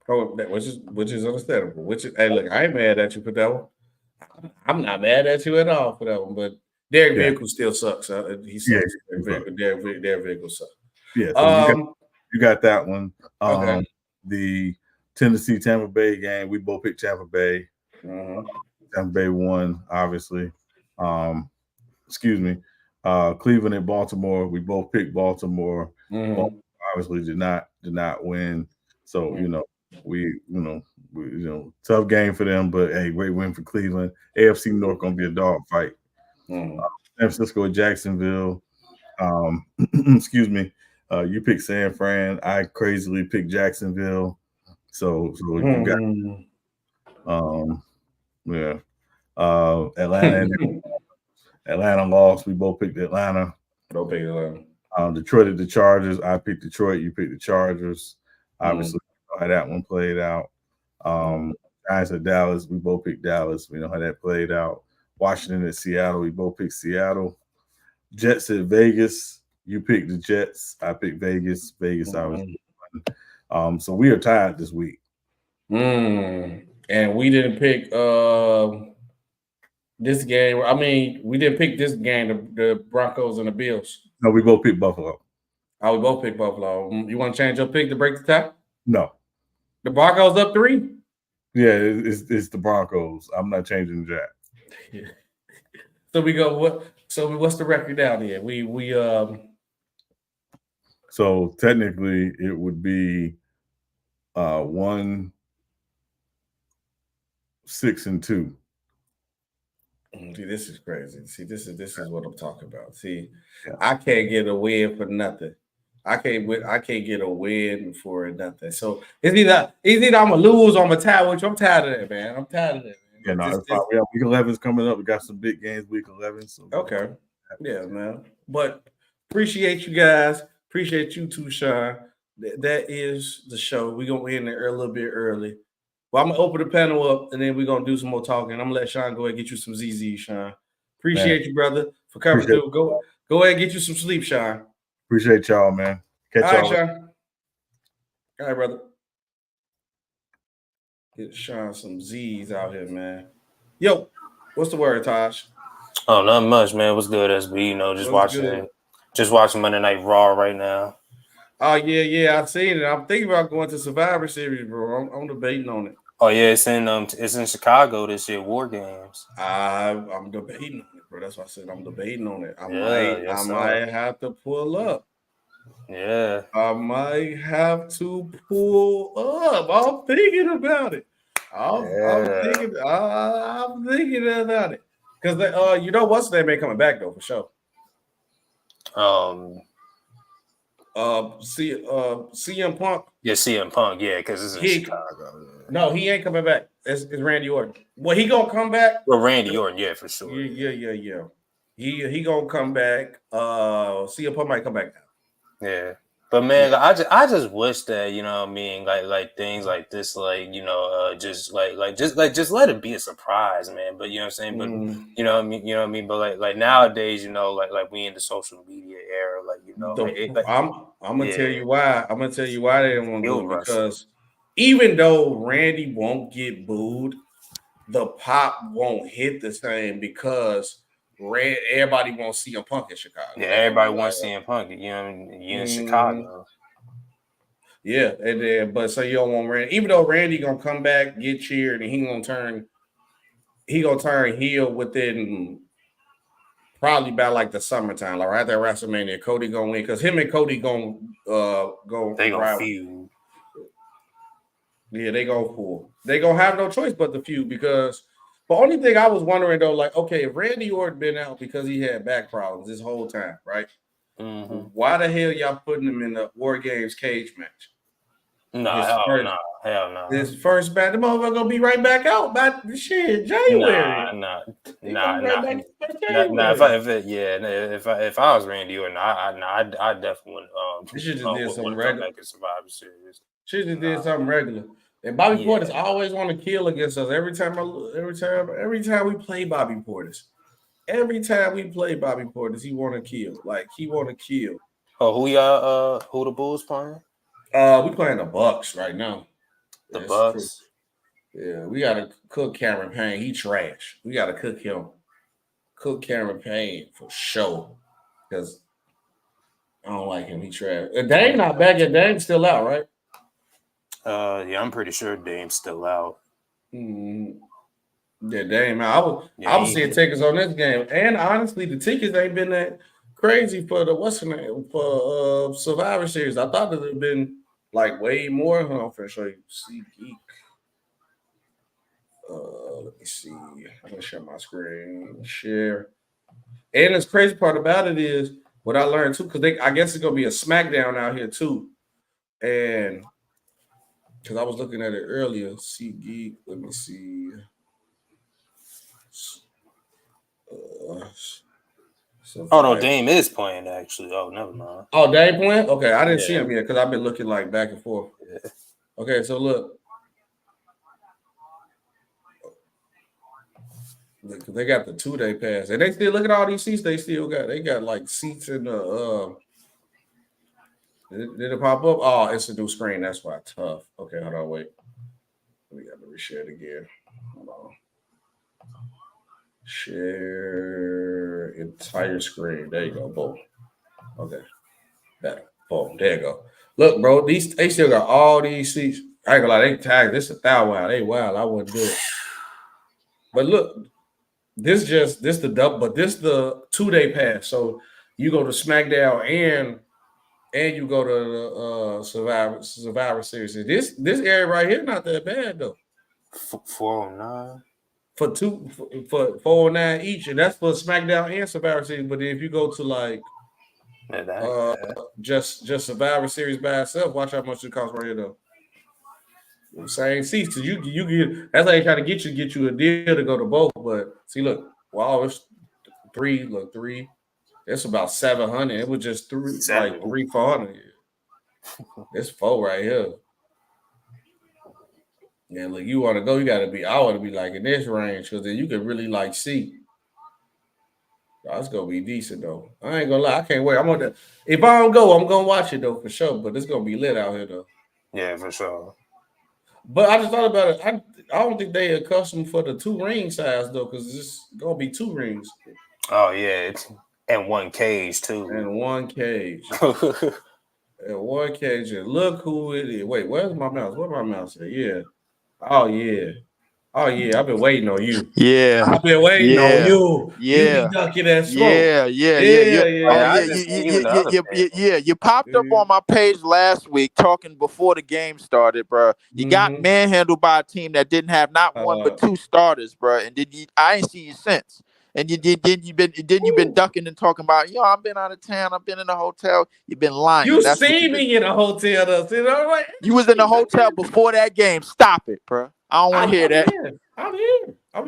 Oh, which is understandable. Hey, look, I ain't mad at you for that one. I'm not mad at you at all for that one, but Derek Vehicle still sucks. He sucks. Derek Vehicle sucks. Yeah, so you got that one. Okay. The Tennessee Tampa Bay game, we both picked Tampa Bay. Tampa Bay won, obviously. Cleveland and Baltimore, we both picked Baltimore. Baltimore obviously did not win. So we tough game for them, but hey, great win for Cleveland. AFC North gonna be a dog fight. San Francisco, Jacksonville. You picked San Fran. I crazily picked Jacksonville. So you got Atlanta. Atlanta lost. We both picked Atlanta. Both picked Atlanta. Detroit at the Chargers. I picked Detroit. You picked the Chargers. Obviously, how that one played out. Giants at Dallas. We both picked Dallas. We know how that played out. Washington at Seattle. We both picked Seattle. Jets at Vegas. You picked the Jets. I picked Vegas. Vegas, obviously. So we are tied this week. And we didn't pick this game. I mean, we didn't pick this game, the Broncos and the Bills. No, we both picked Buffalo. Oh, we both picked Buffalo. You want to change your pick to break the tie? No. The Broncos up 3? Yeah, it's the Broncos. I'm not changing that. Yeah. So we go what? So what's the record down here? We So technically, it would be 1-6-2. See, this is crazy. See, this is what I'm talking about. See, I can't get a win for nothing. I can't get a win for nothing. So it's either I'm gonna lose or I'm gonna tie. Which I'm tired of that, man. I'm tired of that, man. Yeah, no, we have week 11's coming up. We got some big games week 11. So okay, yeah, man. But appreciate you guys. Appreciate you too, Sean. That is the show. We're gonna end it a little bit early. Well, I'm gonna open the panel up and then we're gonna do some more talking. I'm gonna let Sean go ahead and get you some ZZ, Sean. Appreciate you, brother, for coming through. Go ahead and get you some sleep, Sean. Appreciate y'all, man. Catch y'all. All right, Sean. All right, brother. Get Sean some Z's out here, man. Yo, what's the word, Tosh? Oh, not much, man. What's good, SB? Just watching Monday Night Raw right now. Oh yeah, I've seen it. I'm thinking about going to Survivor Series, bro. I'm debating on it. Oh yeah, it's in Chicago this year. War Games. I'm debating on it, bro. That's why I said I'm debating on it. I might have to pull up. Yeah, I might have to pull up. I'm thinking about it. I'm thinking about it because you know what's their name coming back though for sure. CM Punk. Yeah, CM Punk. Yeah, because it's in Chicago. Yeah. No, he ain't coming back. It's Randy Orton. Well, he gonna come back. Well, Randy Orton, yeah, for sure. Yeah. He gonna come back. CM Punk might come back now. Yeah. But man, I just wish that, you know what I mean, like things like this, like, you know, just let it be a surprise, man. But you know what I'm saying? But you know what I mean? But like nowadays, you know, like we in the social media era, like, you know, I'm gonna tell you why. I'm gonna tell you why they don't want to do it, because even though Randy won't get booed, the pop won't hit the same because everybody wants CM Punk in Chicago. Yeah, everybody wants CM Punk. You know what I mean? You in Chicago. Yeah, and then but so you don't want Randy, even though Randy gonna come back, get cheered, and he gonna turn heel within probably about like the summertime, like right there WrestleMania. Cody gonna win because him and Cody gonna go. They gonna feud. Yeah, they gonna pull. They gonna have no choice but to feud because the only thing I was wondering though, like, okay, if Randy Orton been out because he had back problems this whole time, right? Mm-hmm. Why the hell y'all putting him in the War Games cage match? Hell no. This first match, the motherfucker gonna be right back out by the shit January. If I was Randy Orton, I definitely would. She just did something regular. Back in Survivor Series. She just did something regular. And Bobby Portis always want to kill against us every time we play Bobby Portis. Every time we play Bobby Portis, he want to kill. Like he want to kill. Oh, who the Bulls playing? We playing the Bucks right now. The Bucks. Yeah, we gotta cook Cameron Payne. He trash. We gotta cook him. Cook Cameron Payne for sure. Because I don't like him. He trash. Dame not back yet. Dame's still out, right? Yeah, I'm pretty sure Dame's still out. Yeah, Dame out. I was seeing tickets on this game. And honestly, the tickets ain't been that crazy for the for Survivor Series. I thought it would have been like way more. Hold on, I'm finna show you. See Geek. Let me see. I'm gonna share my screen. Share. And the crazy part about it is what I learned too, because I guess it's gonna be a SmackDown out here too. And because I was looking at it earlier. See Geek. Let me see. Oh no, Dame is playing actually. Oh, never mind. Oh, Dame playing? Okay, I didn't see him yet because I've been looking like back and forth. Yeah. Okay, so look, they got the 2-day pass, and they still look at all these seats. They got like seats in the. Did it pop up? Oh, it's a new screen. That's why tough. Okay, hold on, wait. We got to reshare it again. Hold on. Share entire screen. There you go. Boom. Okay. Better. Boom. There you go. Look, bro. They still got all these seats. I ain't gonna lie. They tagged. This a $1,000. They wild. I wouldn't do it. But look, this the 2-day pass. So you go to SmackDown and you go to the Survivor Series. This area right here not that bad though. 409. For 409 each, and that's for SmackDown and Survivor Series. But if you go to like just Survivor Series by itself, watch how much it costs right here though. Same seats. So you get that's how they try to get you a deal to go to both. But see, look, wow, it's three. Look, three. It's about 700. It was just three, like 300-400. It's 4 right here. Yeah, look, you want to go, I want to be like in this range because then you can really like see. It's gonna be decent though. I ain't gonna lie, I can't wait. If I don't go, I'm gonna watch it though for sure. But it's gonna be lit out here though. Yeah, for sure. But I just thought about it. I don't think they accustomed for the 2 ring size though, because it's gonna be 2 rings. Oh yeah, it's and 1 cage too. And 1 cage. And 1 cage. And look who it is. Wait, where's my mouse? Where's my mouse at? Yeah. Oh yeah. I've been waiting on you. Yeah. I've been waiting on you. Yeah. You be ducking that smoke. Yeah. You popped up on my page last week talking before the game started, bro. You got manhandled by a team that didn't have not 1 but 2 starters, bro. And I ain't see you since. And you've been ducking and talking about, I've been out of town, I've been in a hotel. You've been lying. You see me in a hotel though. You was in the hotel before that game. Stop it, bro. I don't want to hear that. I'm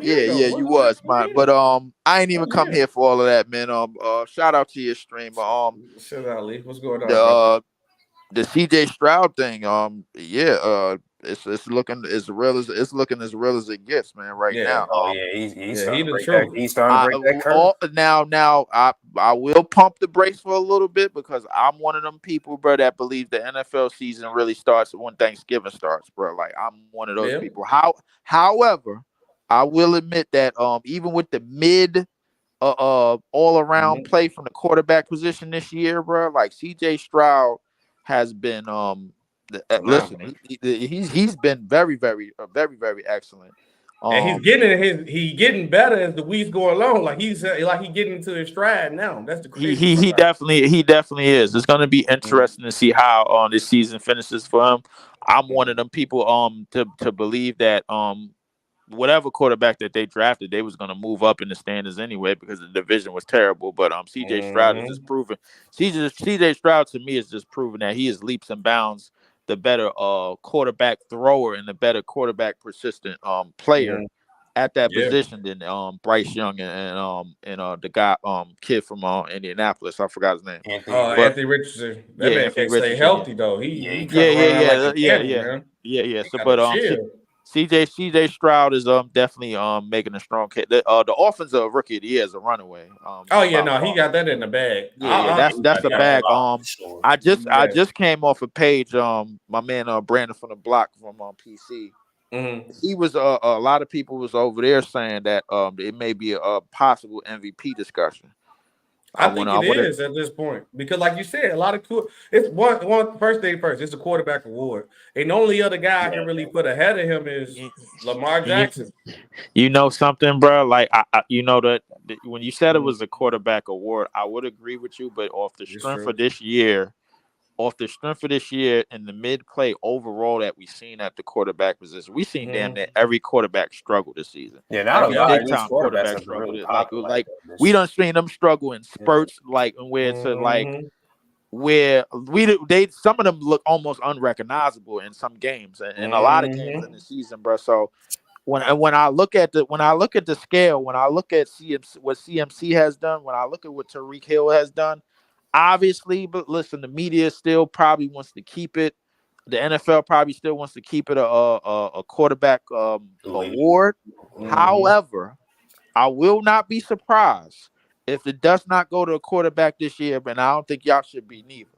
here. Yeah, you was, man. But I ain't even come here for all of that, man. Shout out to your stream. Shout out, Lee. What's going on? The CJ Stroud thing. It's looking as real as it gets, man. Right now. Oh yeah, he's starting to break that curve. Now I will pump the brakes for a little bit because I'm one of them people, bro, that believe the NFL season really starts when Thanksgiving starts, bro. Like I'm one of those people. However, I will admit that even with the mid all around play from the quarterback position this year, bro, like CJ Stroud has been Listen, he's been very, very, very excellent. And he's getting better as the weeks go along. Like he's getting into his stride now. That's the crazy part. He definitely is. It's going to be interesting to see how this season finishes for him. I'm one of them people to believe that whatever quarterback that they drafted, they was going to move up in the standings anyway because the division was terrible. But CJ Stroud is just proven. CJ Stroud to me is just proven that he is leaps and bounds the better quarterback thrower and the better quarterback persistent player at that position than Bryce Young and the guy kid from Indianapolis. I forgot his name. Anthony Richardson. That man can't stay healthy though. He So but CJ Stroud is definitely making a strong case. The offensive rookie of the year is a runaway. He got that in the bag. That's a bag. I just came off a page. My man Brandon from the block from PC. He was a lot of people was over there saying that it may be a possible MVP discussion. I think it is at this point because, like you said, a lot of it's one first thing first. It's a quarterback award, and the only other guy I can really put ahead of him is Lamar Jackson. You know something, bro? Like you know that when you said it was a quarterback award, I would agree with you. But off the strength of this year, and the mid-play overall that we've seen at the quarterback position, we've seen damn near every quarterback struggle this season. Yeah, now big time quarterback struggle. Like we done seen them struggle in spurts, like where it's where some of them look almost unrecognizable in some games and a lot of games in the season, bro. So when I look at the scale, when I look at what CMC has done, when I look at what Tyreek Hill has done. Obviously, but listen, the media still probably wants to keep it. The NFL probably still wants to keep it a quarterback award. However, I will not be surprised if it does not go to a quarterback this year, but I don't think y'all should be neither.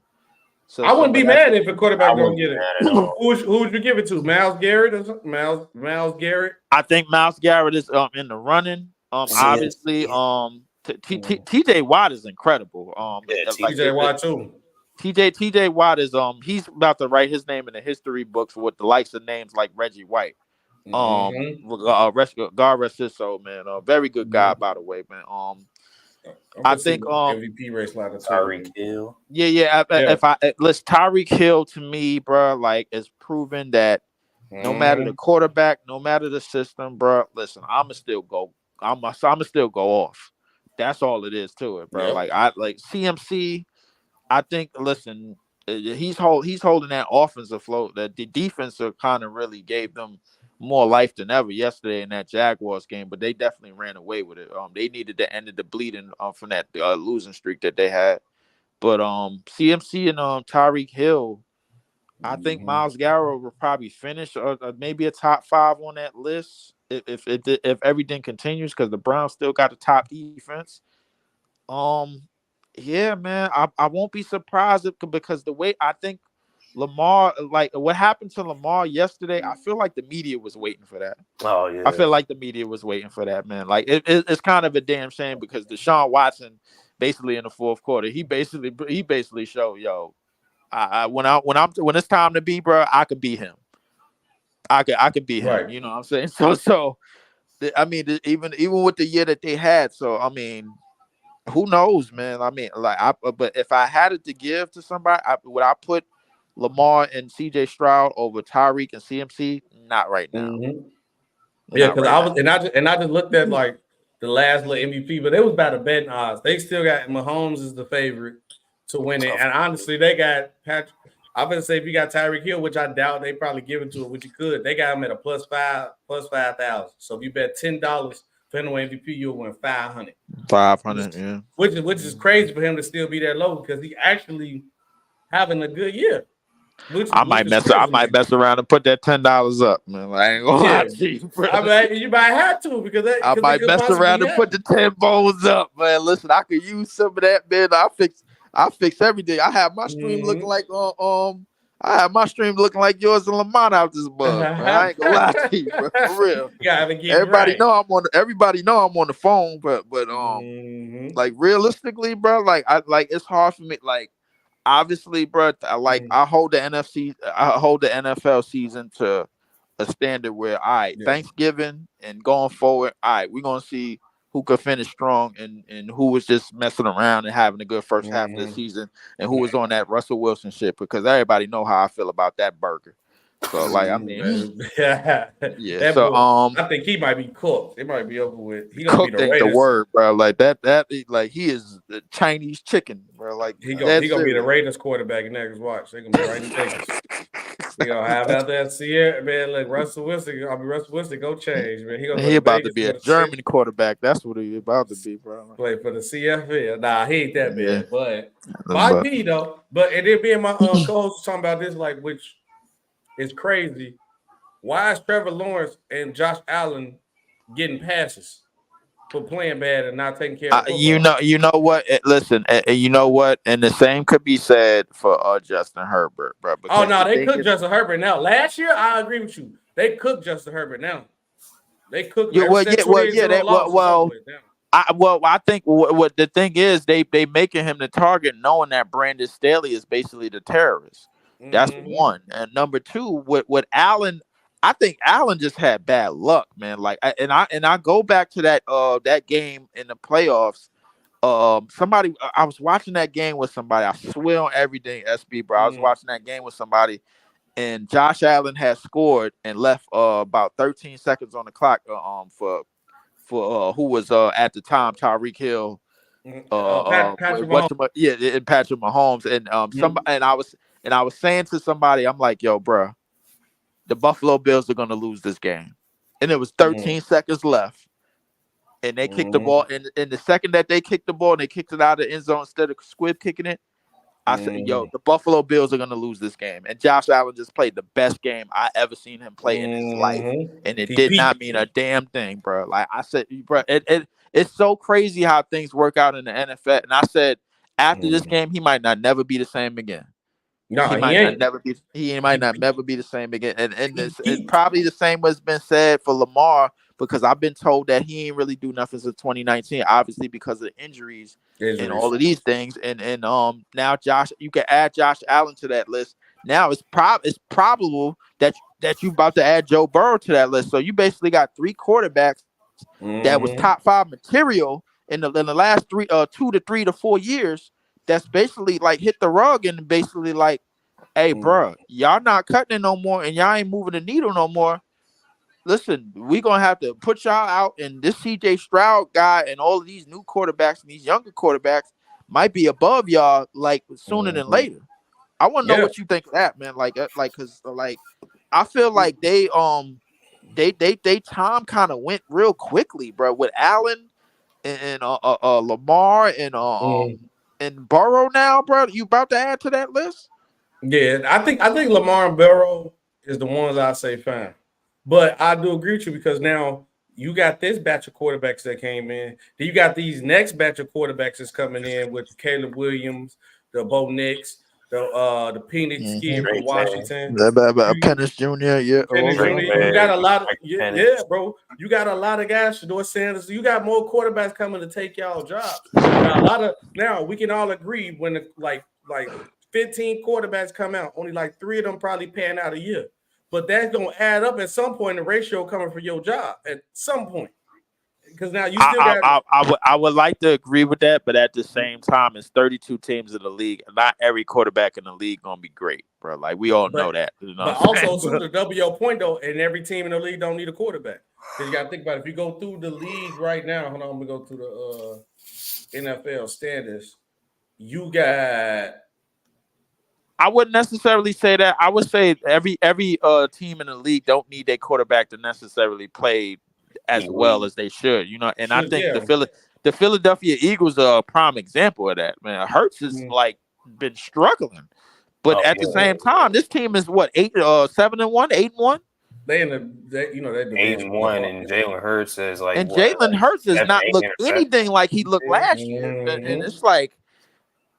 So I wouldn't be mad if a quarterback don't get it. Who would you give it to? Myles Garrett or something? Myles Garrett? I think Myles Garrett is in the running. Obviously, TJ Watt is incredible. TJ Watt too. TJ Watt is he's about to write his name in the history books with the likes of names like Reggie White. God rest his soul, man. Very good guy, by the way, man. I think MVP race line of Tyreek Hill. If let's Tyreek Hill to me, bro, like it's proven that no matter the quarterback, no matter the system, bro. Listen, I'ma still go off. That's all it is to it, bro. Like CMC. I think. Listen, he's holding that offense afloat. That the defense kind of really gave them more life than ever yesterday in that Jaguars game, but they definitely ran away with it. They needed to end the bleeding from that losing streak that they had. But CMC and Tyreek Hill, I think Myles Garrett will probably finish maybe a top 5 on that list. If everything continues, because the Browns still got the top defense, yeah, man, I won't be surprised because the way I think Lamar, like what happened to Lamar yesterday, I feel like the media was waiting for that. Oh yeah, I feel like the media was waiting for that, man. Like it's kind of a damn shame because Deshaun Watson, basically in the fourth quarter, he basically showed, when it's time to be, bro, I could be him. I could be him. Right. You know what I'm saying? So I mean, even with the year that they had, so I mean, who knows, man? I mean, but if I had it to give to somebody, would I put Lamar and CJ Stroud over Tyreek and CMC? Not right now. Yeah, because I just looked at like the last little MVP, but it was about a betting odds. They still got Mahomes is the favorite to win it, and honestly, they got Patrick. I'm gonna say if you got Tyreek Hill, which I doubt they probably give it to him, which you could. They got him at a plus 5,000. So if you bet $10 for him to win MVP, you'll win 500. 500, yeah. Which is crazy for him to still be that low because he actually having a good year. I might mess around and put that $10 up, man. I ain't gonna lie to you, bro. I mean, you might have to because I might mess around and put the 10 bones up, man. Listen, I could use some of that, man. I fix everything. I have my stream looking like yours and Lamont out this bug. I ain't gonna lie to you, bro. For real. Everybody know I'm on the phone, but like realistically, bro, like it's hard for me. Like obviously, bro, I hold the NFL season to a standard where, all right, Thanksgiving and going forward, all right, we're gonna see who could finish strong and who was just messing around and having a good first half of the season and who was on that Russell Wilson shit, because everybody know how I feel about that burger. So like, I mean, yeah. So I think he might be cooked. It might be over with. He gonna cooked be the ain't Raiders. the word, bro. Like that like he is the Chinese chicken, bro. Like he gonna be the Raiders quarterback next. Watch, they're gonna be right in Vegas. You know, have out that Sierra, man. Like Russell Wilson, go change, man. He about to be a German quarterback. That's what he about to be, bro. Play for the CFL. Nah, he ain't that bad, but might be though. But and then being my co-host was talking about this, like, which is crazy. Why is Trevor Lawrence and Josh Allen getting passes for playing bad and not taking care of football? You know what? Listen, you know what? And the same could be said for Justin Herbert, bro. Oh no, they cook Justin Herbert now. Last year, I agree with you. They cook Justin Herbert now. They cook. I think what the thing is, they making him the target, knowing that Brandon Staley is basically the terrorist. That's one. And number two, with Allen, I think Allen just had bad luck, man. Like, I go back to that game in the playoffs. I was watching that game with somebody. I swear on everything, SB, bro. I was watching that game with somebody, and Josh Allen had scored and left about 13 seconds on the clock for who was at the time Tyreek Hill, Patrick Mahomes, and I was saying to somebody, I'm like, yo, bro, the Buffalo Bills are gonna lose this game, and it was 13 seconds left, and they kicked the ball, and the second that they kicked the ball and they kicked it out of the end zone instead of Squibb kicking it, I said, yo, the Buffalo Bills are going to lose this game. And Josh Allen just played the best game I ever seen him play in his life. And it did not mean a damn thing, bro. Like I said, bro, it's so crazy how things work out in the NFL. And I said, after this game, he might not never be the same again. No, he might not never be the same again. And it's probably the same what's been said for Lamar, because I've been told that he ain't really do nothing since 2019, obviously because of injuries and all of these things. And now you can add Josh Allen to that list. Now it's probable that you about to add Joe Burrow to that list. So you basically got three quarterbacks that was top 5 material in the last 2 to 3 to 4 years. That's basically like hit the rug and basically like, hey, bro, y'all not cutting it no more and y'all ain't moving the needle no more. Listen, we're going to have to put y'all out, and this CJ Stroud guy and all of these new quarterbacks and these younger quarterbacks might be above y'all like sooner than later. I want to know what you think of that, man. Cause I feel like they time kind of went real quickly, bro, with Allen and Lamar and Burrow now, bro. You about to add to that list? Yeah, I think Lamar and Burrow is the ones I say fine. But I do agree with you, because now you got this batch of quarterbacks that came in. Then you got these next batch of quarterbacks that's coming in with Caleb Williams, the Bo Nix, the Penix kid from Washington. Penix Jr. You got a lot of bro. You got a lot of guys. Shador Sanders. You got more quarterbacks coming to take y'all jobs. Now we can all agree when like 15 quarterbacks come out, only like 3 of them probably pan out a year. But that's gonna add up at some point. The ratio coming for your job at some point, because now you still got. I would like to agree with that, but at the same time, it's 32 teams in the league, and not every quarterback in the league gonna be great, bro. Like we all know that. You know, but also, to double your point though, and every team in the league don't need a quarterback. Because you got to think about it. If you go through the league right now, hold on, I'm gonna go through the NFL standings. You got. I wouldn't necessarily say that. I would say every team in the league don't need their quarterback to necessarily play as well as they should, you know. And I think the Philadelphia Eagles are a prime example of that. Man, Hurts has like been struggling, but at the same time, this team is what 7-1, 8-1. They 8-1, and Jalen Hurts is like, and Jalen Hurts does not look anything like he looked last year, and it's like.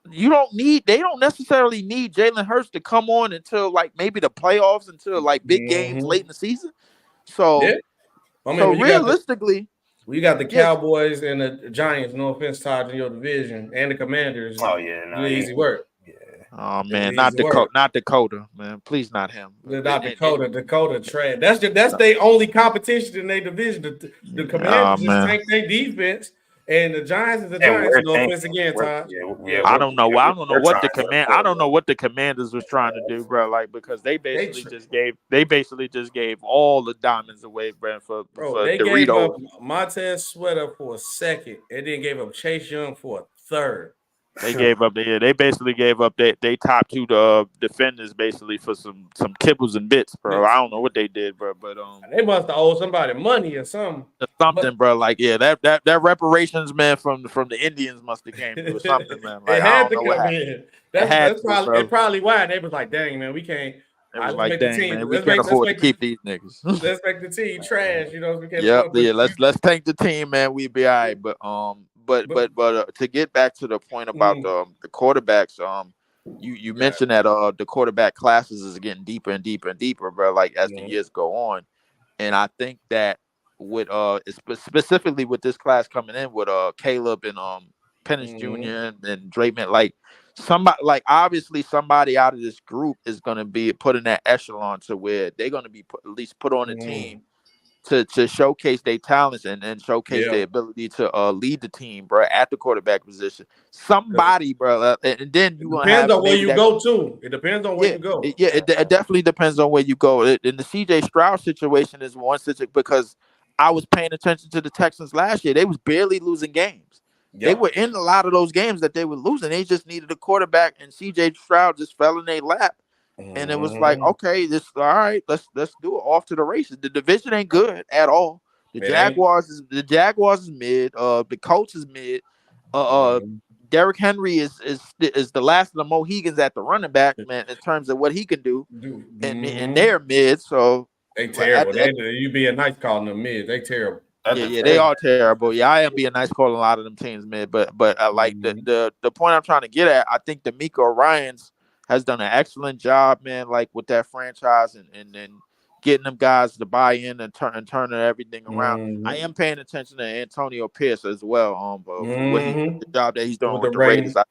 They don't necessarily need Jalen Hurts to come on until like maybe the playoffs, until like big games late in the season. So, realistically, we got the Cowboys and the Giants. No offense, Todd, in your division, and the Commanders. Oh yeah, easy work. Yeah. Oh man, not Dakota, man. Please, not him. Not Dakota. Dakota trash. That's their only competition in their division. The Commanders just tank their defense, and the Giants is the Giants. No offense again, Todd. I don't know. I don't know what the Commanders was trying to do, bro. Like because they basically just gave all the diamonds away, bro. For they Doritos. gave up Montez Sweater for a second, and then gave up Chase Young for a third. They gave up. They basically gave up. They top two defenders basically for some kibbles and bits, bro. I don't know what they did, bro, but they must have owed somebody money or something. Bro. Like that reparations man from the Indians must have came through something, man. Like, it had to come in. That's probably why they was like, dang man, we can't. It was like, dang man, we can't afford to keep these niggas. Let's make the team trash, you know. Let's tank the team, man. We be all right, but to get back to the point about the quarterbacks, you mentioned that the quarterback classes is getting deeper and deeper and deeper, bro. Like as the years go on, and I think that with specifically with this class coming in with Caleb and Pennis Jr. and Draymond, like obviously somebody out of this group is going to be put in that echelon to where they're going to be at least put on the team to showcase their talents and showcase their ability to lead the team, bro, at the quarterback position. Somebody, bro, and then you gonna have. Depends on where you go too. It depends on where you go. It definitely depends on where you go. And the CJ Stroud situation is one situation because I was paying attention to the Texans last year. They was barely losing games. They were in a lot of those games that they were losing. They just needed a quarterback, and CJ Stroud just fell in their lap. And it was like, okay, all right, let's do it. Off to the races. The division ain't good at all. The Jaguars is mid. The Colts is mid. Derrick Henry is the last of the Mohegans at the running back, man, in terms of what he can do. And they're mid, so they terrible. You being nice calling them mid. They terrible. They are terrible. Yeah, I am being nice calling a lot of them teams mid, but like the point I'm trying to get at, I think D'Amico Ryans has done an excellent job, man, like with that franchise and getting them guys to buy in and turning everything around. I am paying attention to Antonio Pierce as well, the job that he's doing with the Raiders. Shout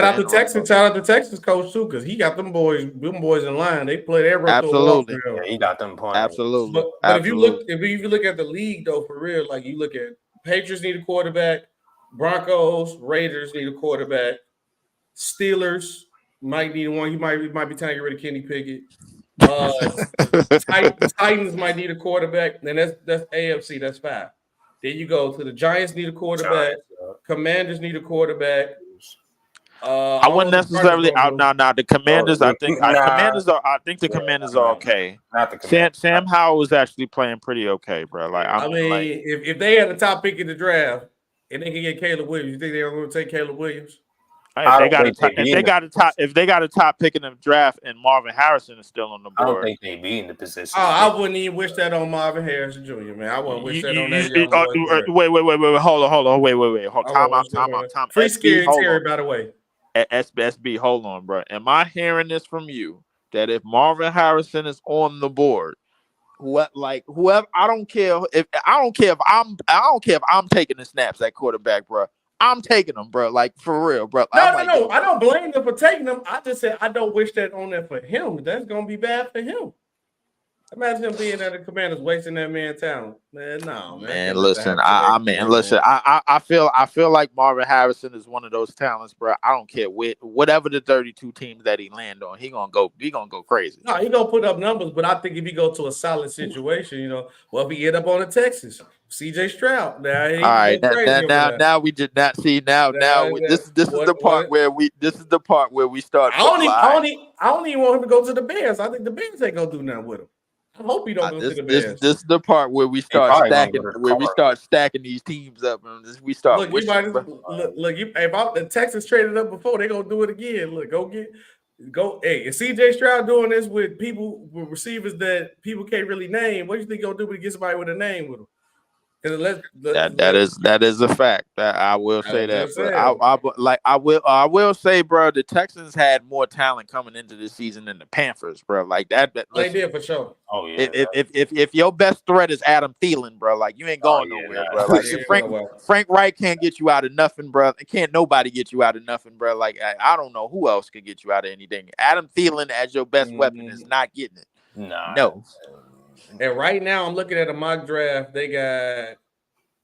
out to Texas coach too, because he got them boys in line. They play every absolutely. He got them playing. Absolutely. But if you look at the league though, for real, like you look at Patriots need a quarterback, Broncos, Raiders need a quarterback, Steelers might need one. He might be trying to get rid of Kenny Pickett. Titans might need a quarterback. Then that's AFC. That's 5. Then you go to the Giants need a quarterback. Commanders need a quarterback. I wouldn't necessarily out now. The Commanders, I think the Commanders are okay. Not the Commanders. Sam Howell is actually playing pretty okay, bro. Like if they had the top pick in the draft and they can get Caleb Williams, you think they're going to take Caleb Williams? If they got a top pick in the draft and Marvin Harrison is still on the board, I don't think they be in the position. I wouldn't even wish that on Marvin Harrison Jr. Man, I wouldn't wish that on that young boy. Hold on. Time. Free Scary Terry, by the way. SB, hold on, bro. Am I hearing this from you that if Marvin Harrison is on the board, whoever, I don't care if I'm taking the snaps at quarterback, bro. I'm taking them, bro. Like for real, bro. No. I don't blame them for taking them. I just said I don't wish that on there for him. That's gonna be bad for him. Imagine him being at the Commanders wasting that man's talent. Man, no, man. Listen. I feel like Marvin Harrison is one of those talents, bro. I don't care whatever the 32 teams that he land on, he gonna go crazy. No, he gonna put up numbers, but I think if he go to a solid situation, if he end up on the Texas, CJ Stroud. All right, now we did not see this is the part where we start. I don't even want him to go to the Bears. I think the Bears ain't gonna do nothing with him. I hope he don't go to the Bears. This is the part where we start stacking. We start stacking these teams up, and we start. Look, if the Texans traded up before, they gonna do it again. Look, Hey, if CJ Stroud doing this with receivers that people can't really name, what do you think he'll do when he get somebody with a name with him? That is a fact. That I will say that. But I will say, bro, the Texans had more talent coming into the season than the Panthers, bro. Like that. They did for sure. Oh yeah. If your best threat is Adam Thielen, bro, like you ain't going nowhere, bro. Like Frank Wright can't get you out of nothing, bro. Can't nobody get you out of nothing, bro. Like I don't know who else could get you out of anything. Adam Thielen as your best weapon is not getting it. No. And right now, I'm looking at a mock draft. They got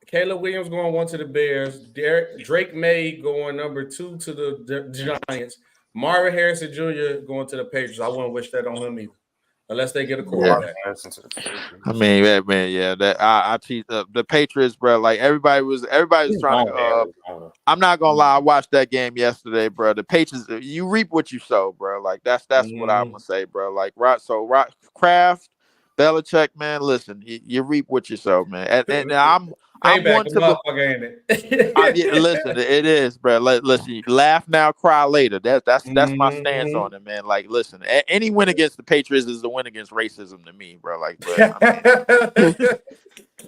Caleb Williams going 1 to the Bears. Drake May going number 2 to the Giants. Marvin Harrison Jr. going to the Patriots. I wouldn't wish that on him either, unless they get a quarterback. I mean, I teach the Patriots, bro. Like everybody was trying to. I'm not gonna lie. I watched that game yesterday, bro. The Patriots, you reap what you sow, bro. Like that's what I'm gonna say, bro. Like Kraft, Belichick, man. Listen, you reap what you sow, man. And I'm one to listen. It is, bro. Listen, laugh now, cry later. That's my stance on it, man. Like, listen, any win against the Patriots is a win against racism to me, bro. Like, but,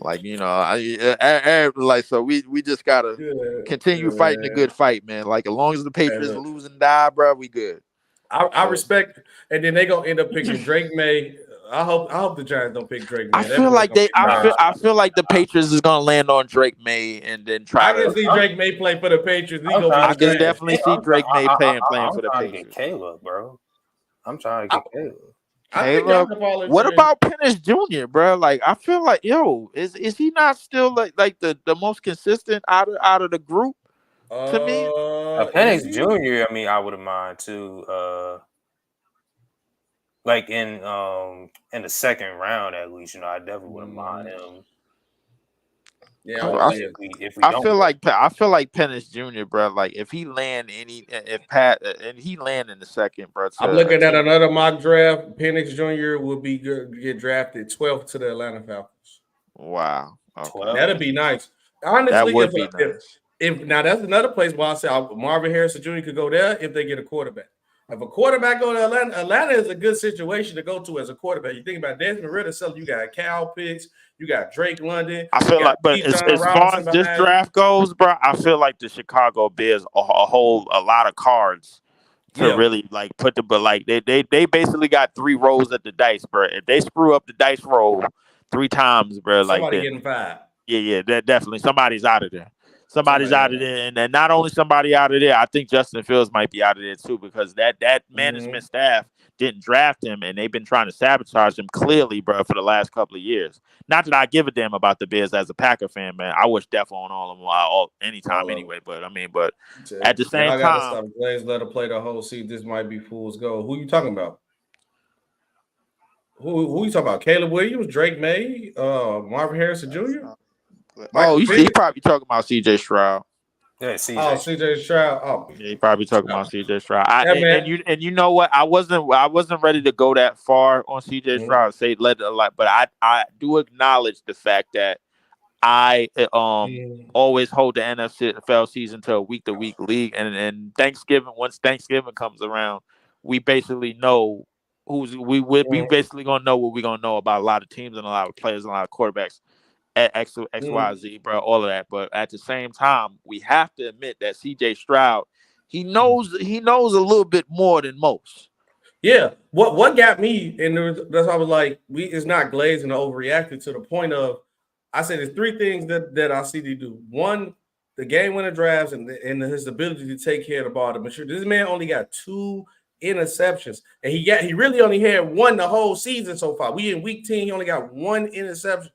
like you know, like so we just gotta continue fighting the good fight, man. Like, as long as the Patriots lose and die, bro, we good. I respect, and then they gonna end up picking Drake May. I hope the Giants don't pick Drake May. I feel like the Patriots is gonna land on Drake May and then try. I can see Drake May play for the Patriots. I can definitely see Drake May playing for the Patriots. Caleb, bro. I'm trying to get Caleb. What about Pennis Jr., bro? Like, I feel like, is he not still like the most consistent out of the group? To me, Pennis Jr. I mean, I wouldn't mind too. Like in the second round, at least, I definitely wouldn't mind him. Yeah, I feel like Pennis Jr., bro. Like if he land in the second, bro. I'm looking at another mock draft. Penix Jr. will be good to get drafted 12th to the Atlanta Falcons. Wow, okay. That'd be nice. Honestly, that would be nice. If now that's another place where I say Marvin Harrison Jr. could go there if they get a quarterback. If a quarterback go to Atlanta is a good situation to go to as a quarterback. You think about Desmond Ridder, so you got Cal Pitts, you got Drake London. I feel like, but as far as this draft goes, bro, I feel like the Chicago Bears hold a lot of cards to really like but like they basically got 3 rolls at the dice, bro. If they screw up the dice roll 3 times, bro, somebody getting fired. Yeah, definitely somebody's out of there. Somebody's out of there, and not only somebody out of there, I think Justin Fields might be out of there too, because that management staff didn't draft him, and they've been trying to sabotage him clearly, bro, for the last couple of years. Not that I give a damn about the Bears as a Packer fan, man. I wish death on all of them anytime anyway. But at the same time, Blaze let her play the whole season. This might be fool's gold. Who you talking about? Who you talking about? Caleb Williams, Drake May, Marvin Harrison Jr. He probably talking about CJ Stroud. Yeah, CJ Stroud. Oh, yeah, he probably talking about CJ Stroud. And you know what? I wasn't ready to go that far on CJ Stroud. But I do acknowledge the fact that I always hold the NFL season to a week-to-week league, and once Thanksgiving comes around, we basically know we basically gonna know what we're gonna know about a lot of teams and a lot of players and a lot of quarterbacks. X, Y, Z, bro, all of that. But at the same time, we have to admit that CJ Stroud, he knows a little bit more than most. Yeah. What got me, and that's why I was like, it's not glazing or overreacting to the point of, I said there's 3 things that I see to do. 1, the game winner drives and his ability to take care of the ball. This man only got 2 interceptions, and he really only had 1 the whole season so far. We in week 10, he only got 1 interception.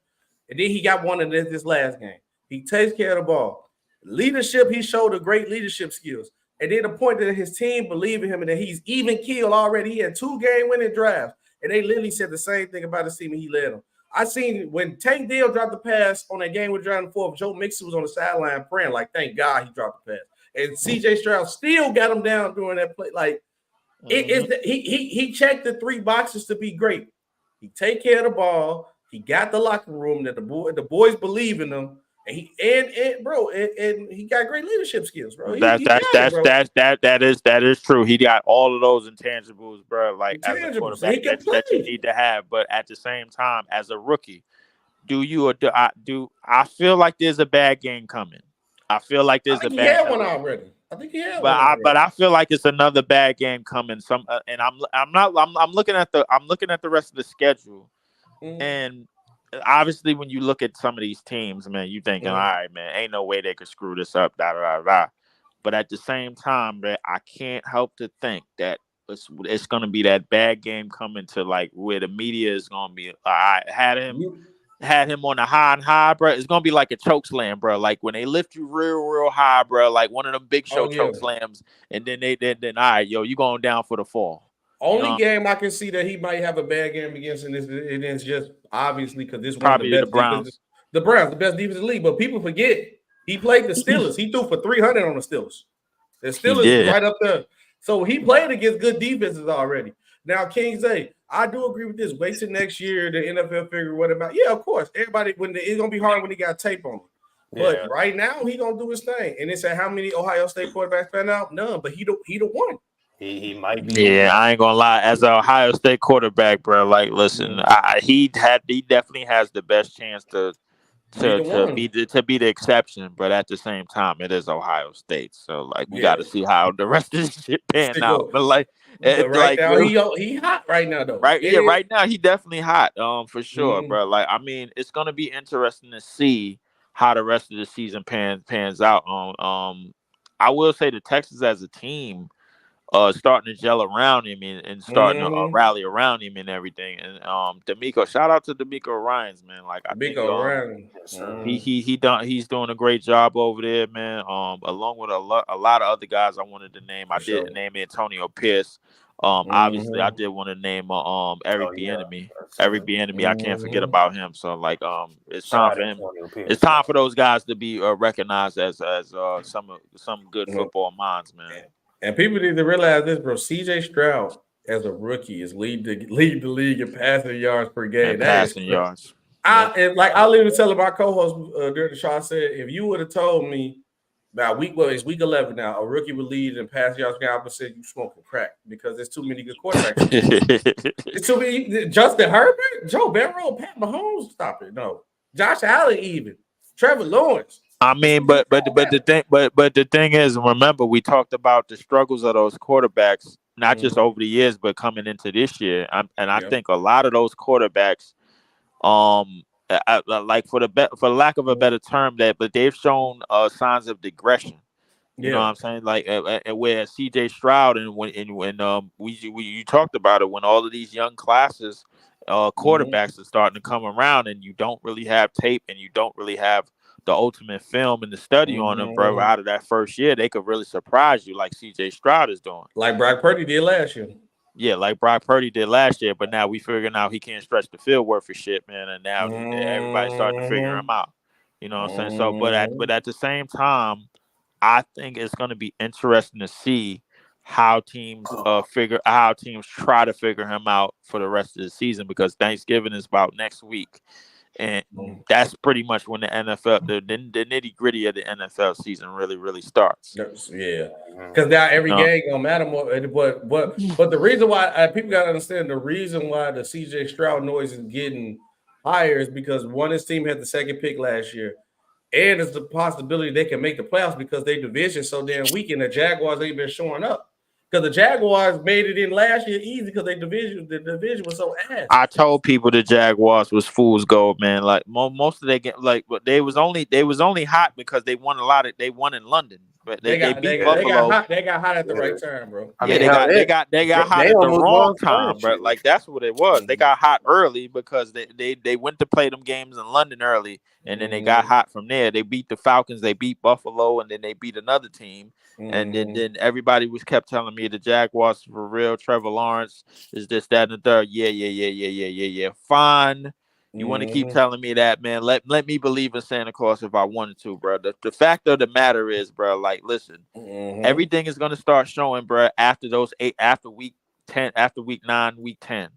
And then he got 1 in this last game. He takes care of the ball. Leadership, he showed a great leadership skills. And then the point that his team believe in him and that he's even killed already. He had 2 game-winning drives. And they literally said the same thing about his team, and he led them. I seen when Tank Dell dropped the pass on that game with driving 4th, Joe Mixon was on the sideline praying, like, thank God he dropped the pass. And CJ Stroud still got him down during that play. Like, he checked the 3 boxes to be great. He take care of the ball. He got the locker room that the boys believe in him, and he got great leadership skills, bro. That is true. He got all of those intangibles, bro. Like as a quarterback that you need to have, but at the same time, as a rookie, do you or do I feel like there's a bad game coming. I feel like there's a bad. He had one already. I think he had one already. But I feel like it's another bad game coming. And I'm looking at the rest of the schedule, and obviously when you look at some of these teams, man, you thinking, all right, man, ain't no way they could screw this up. But at the same time, man, I can't help to think that it's going to be that bad game coming to like where the media is going to be. I had him on the high, bro. It's going to be like a choke slam, bro. Like when they lift you real high, bro, like one of them big show choke slams. And then all right, yo, you going down for the fall. Only game I can see that he might have a bad game against, and it's just obviously because this probably one of the best the Browns. The Browns, the best defense in the league. But people forget he played the Steelers. He threw for 300 on the Steelers. The Steelers is right up there. So he played against good defenses already. Now, King Zay, I do agree with this. Wait till next year, the NFL figure what about. Yeah, of course. Everybody, it's gonna be hard when he got tape on him. But right now, he gonna do his thing. And it said how many Ohio State quarterbacks fan out? None. But he the one. He might be. Yeah, I ain't gonna lie. As an Ohio State quarterback, bro, like, listen, he definitely has the best chance to be the exception, but at the same time, it is Ohio State, so like we got to see how the rest of this shit pan out. But like, right now, he hot right now though. Right, right now he definitely hot, for sure, bro. Like, I mean, it's gonna be interesting to see how the rest of the season pans out. I will say the Texans as a team starting to gel around him and starting to rally around him and everything. And D'Amico, shout out to D'Amico Ryans, man. Like I think he's doing a great job over there, man. Along with a lot of other guys I wanted to name. I did name Antonio Pierce. Obviously I did want to name Eric Bieniemy. Eric Bieniemy, I can't forget about him. So like it's time for him. It's time for those guys to be recognized as some good football minds, man. And people need to realize this, bro. CJ Stroud, as a rookie, is lead the league in passing yards per game. Passing yards. I literally tell my co-host during the show, I said, if you would have told me about it's week 11 now, a rookie would lead in passing yards per game, I would have said you smoking crack because there's too many good quarterbacks. It's too many. Justin Herbert, Joe Burrow, Pat Mahomes. Stop it. No. Josh Allen even. Trevor Lawrence. I mean, but the thing is, remember we talked about the struggles of those quarterbacks, not just over the years, but coming into this year. I think a lot of those quarterbacks, like for lack of a better term, but they've shown signs of digression. You know what I'm saying? Like where CJ Stroud and when you talked about it, when all of these young classes, quarterbacks are starting to come around, and you don't really have tape, and you don't really have the ultimate film and the study on them, bro. Out of that first year, they could really surprise you, like CJ Stroud is doing, like Brock Purdy did last year. Yeah, like Brock Purdy did last year. But now we figuring out he can't stretch the field worth of shit, man. And now everybody's starting to figure him out. You know what I'm saying? So, but at the same time, I think it's going to be interesting to see how teams try to figure him out for the rest of the season, because Thanksgiving is about next week. And that's pretty much when the NFL, the nitty gritty of the NFL season really starts. Yeah, because now every game gonna matter more. But the reason why people gotta understand, the reason why the CJ Stroud noise is getting higher is because his team had the second pick last year, and it's the possibility they can make the playoffs because their division so damn weak, and the Jaguars ain't been showing up. Because the Jaguars made it in last year easy because the division was so ass. I told people the Jaguars was fool's gold, man. Like most of their game, like they was only hot because they won they won in London, but they beat Buffalo. They got hot at the right time, bro. They got hot at the wrong time, bro. Like that's what it was. They got hot early because they went to play them games in London early, and then they got hot from there. They beat the Falcons, they beat Buffalo, and then they beat another team. And then everybody kept telling me the Jaguars for real. Trevor Lawrence is this, that, and the third. Yeah. Fine. You want to keep telling me that, man? Let me believe in Santa Claus if I wanted to, bro. The fact of the matter is, bro. Like, listen, everything is gonna start showing, bro. After week 10, after week 9, week 10.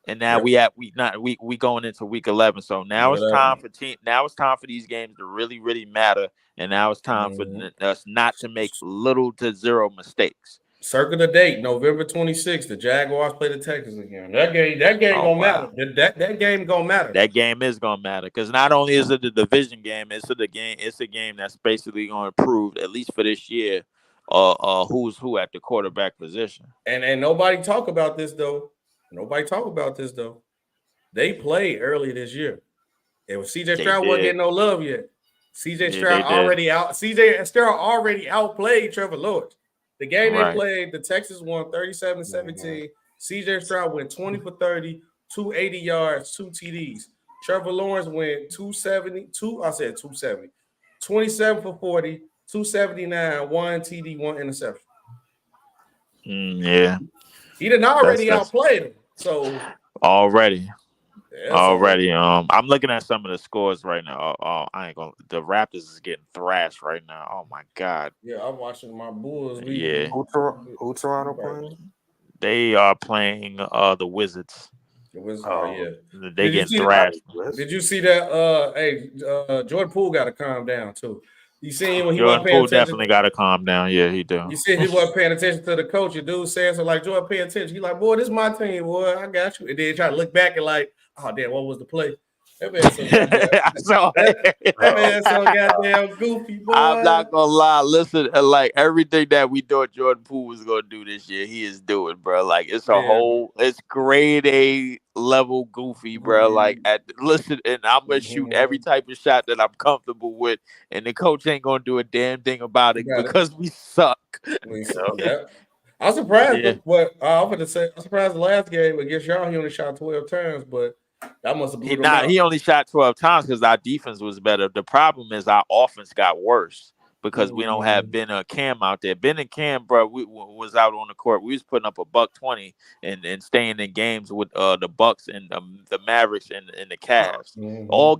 And now we at week 9. We going into week 11. So now it's time for Now it's time for these games to really matter. And now it's time for us not to make little to zero mistakes. Circle the date, November 26th. The Jaguars play the Texans again. That game gonna matter. That game gonna matter. That game is gonna matter because not only is it the division game, it's a game that's basically gonna prove, at least for this year, who's who at the quarterback position. And nobody talk about this though. They played early this year. It was CJ Stroud wasn't getting no love yet. CJ Stroud already outplayed Trevor Lawrence. The game they played, the Texans won 37-17. CJ Stroud went 20 for 30, 280 yards, 2 TDs. Trevor Lawrence went 270, 27 for 40, 279, 1 TD, 1 interception. Yeah. He didn't already outplayed him. So already. I'm looking at some of the scores right now. The Raptors is getting thrashed right now. Oh my God. Yeah, I'm watching my Bulls. Yeah. Who Toronto playing? They are playing the Wizards. The Wizards, yeah. They get thrashed. Did you see that? Jordan Poole got to calm down too. You seen when he Jordan Poole definitely got to calm down. Yeah, he do. You see he wasn't paying attention to the coach. Your dude said so like, Jordan, pay attention. He like, boy, this is my team, boy. I got you. And then try to look back and like, oh damn, what was the play? That man so goddamn goofy, boy. I'm not gonna lie. Listen, like everything that we thought Jordan Poole was gonna do this year, he is doing, bro. Like it's it's grade A level goofy, bro. Like and I'm gonna shoot every type of shot that I'm comfortable with, and the coach ain't gonna do a damn thing about it because we suck. I'm surprised, but I'm surprised the last game against y'all he only shot 12 times, but that must have blew him out. He only shot 12 times because our defense was better. The problem is our offense got worse because we don't have Ben or Cam out there. Ben and Cam, bro, we was out on the court. We was putting up a $120 and staying in games with the Bucks and the Mavericks and the Cavs. All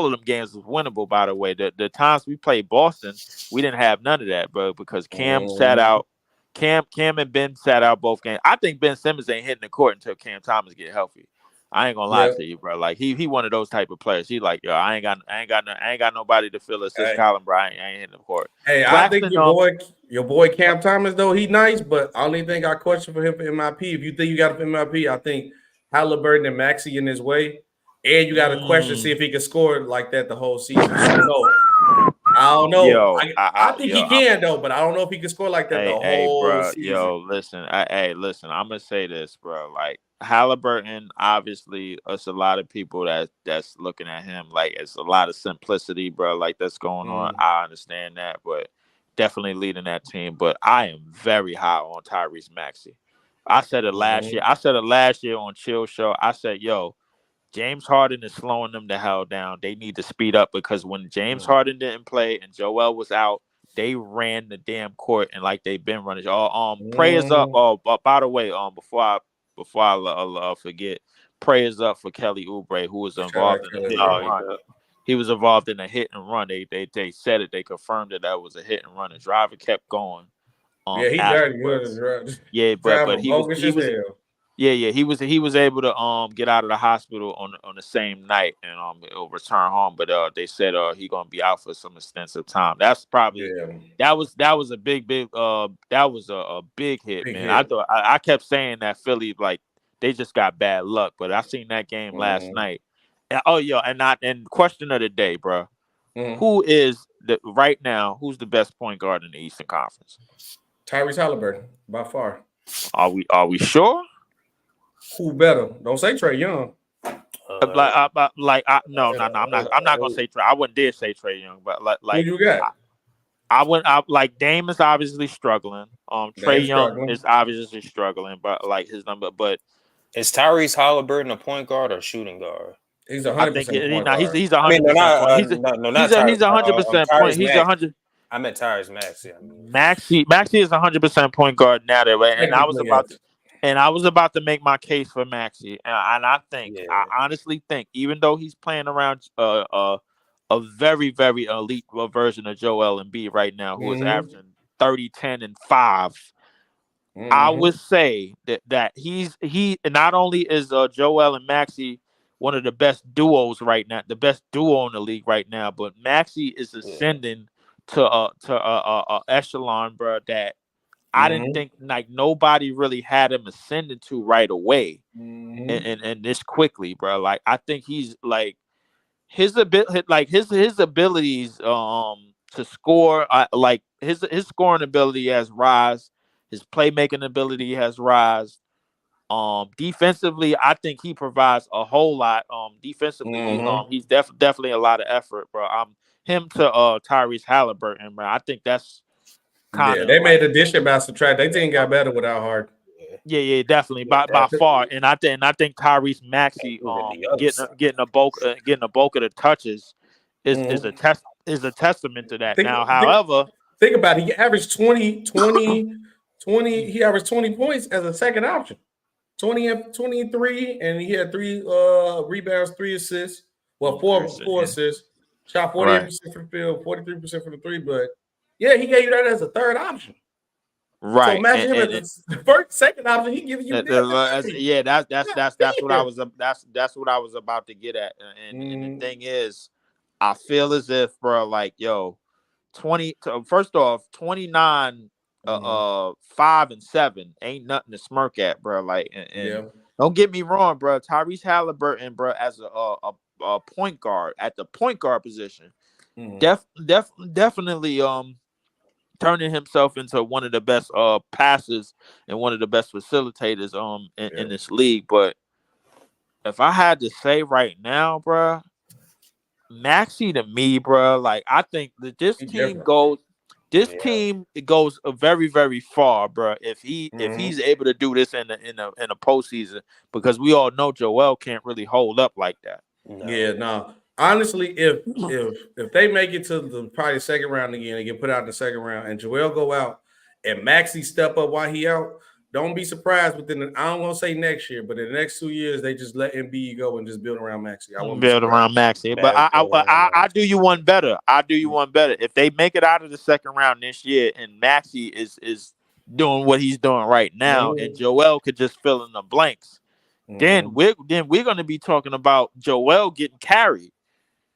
of them games was winnable, by the way. The times we played Boston, we didn't have none of that, bro, because Cam sat out. Cam and Ben sat out both games. I think Ben Simmons ain't hitting the court until Cam Thomas get healthy. I ain't gonna lie to you, bro. Like he one of those type of players. He like, yo, I ain't got nobody to fill assist Colin, bro. I ain't hitting the court. Hey, I think your boy Cam Thomas though, he nice, but I only think I question for him for MIP. If you think you got him for MIP, I think Halliburton and Maxey in his way, and you got to question see if he can score like that the whole season. I don't know. Yo, I think he can though, but I don't know if he can score like that the whole season. Yo, listen. Listen. I'm gonna say this, bro. Like Halliburton, obviously, it's a lot of people that's looking at him like it's a lot of simplicity, bro. Like that's going on. I understand that, but definitely leading that team. But I am very high on Tyrese Maxey. I said it last year. I said it last year on Chill Show. I said, yo, James Harden is slowing them the hell down. They need to speed up because when James Harden didn't play and Joel was out, they ran the damn court and like they've been running. Prayers up. By the way, before I forget, prayers up for Kelly Oubre, who was involved in a hit and run. He was involved in a hit and run. They said it. They confirmed that was a hit and run. The driver kept going. He dirty. Yeah, but he was he was able to get out of the hospital on the same night and return home. But they said he gonna be out for some extensive time. That's probably that was a big that was a big hit, man. I thought I kept saying that Philly like they just got bad luck, but I seen that game last night. And question of the day, bro. Who is right now? Who's the best point guard in the Eastern Conference? Tyrese Halliburton, by far. Are we sure? Who better? Don't say Trae Young. No. I'm not gonna say Trae. I wouldn't dare say Trae Young, but like who you got? Like Dame is obviously struggling. Trae Young is obviously struggling, but like his number. But is Tyrese Halliburton a point guard or shooting guard? He's 100%. He's 100%. He's 100% point. He's 100. I meant Tyrese Maxey. Maxey is 100% point guard now. And I was about to make my case for Maxey, and I honestly think, even though he's playing around a very, very elite version of Joel Embiid right now, who is averaging 30, 10, and 5, I would say that he not only is Joel and Maxey one of the best duos right now, the best duo in the league right now, but Maxey is ascending to echelon, bro, that I didn't think like nobody really had him ascending to right away and this quickly, bro. Like I think he's like his abilities to score, like his scoring ability has rise, his playmaking ability has rise. Defensively, I think he provides a whole lot. Defensively, he's definitely a lot of effort, bro. Him to Tyrese Halliburton, man. I think that's kind of they made addition by subtract. They team got better without Harden. Yeah, definitely by far. And I think Tyrese Maxey getting a bulk of the touches is a testament to that. However, think about it. He averaged 20. He averaged 20 points as a second option. 23, and he had 3 rebounds, 3 assists. Well, four assists. Shot 48% from the field, 43% from the 3. But yeah, he gave you that as a third option. Right. So imagine him as the second option. He giving you that's what I was about to get at. And the thing is, I feel as if, bro, like, yo, 29 5-7 ain't nothing to smirk at, bro. Like, and don't get me wrong, bro. Tyrese Halliburton, bro, as a point guard at the point guard position, definitely turning himself into one of the best passers and one of the best facilitators in this league. But if I had to say right now, bro, Maxey to me, bro, like I think that this team goes very, very far, bro. If he's able to do this in a postseason, because we all know Joel can't really hold up like that. No. Honestly, if they make it to the probably second round again, they get put out in the second round, and Joel go out, and Maxey step up while he out, don't be surprised within I don't want to say next year, but in the next 2 years, they just let MB go and just build around Maxey. I won't build around Maxey, but I do you one better. If they make it out of the second round this year, and Maxey is doing what he's doing right now, and Joel could just fill in the blanks, then we're going to be talking about Joel getting carried.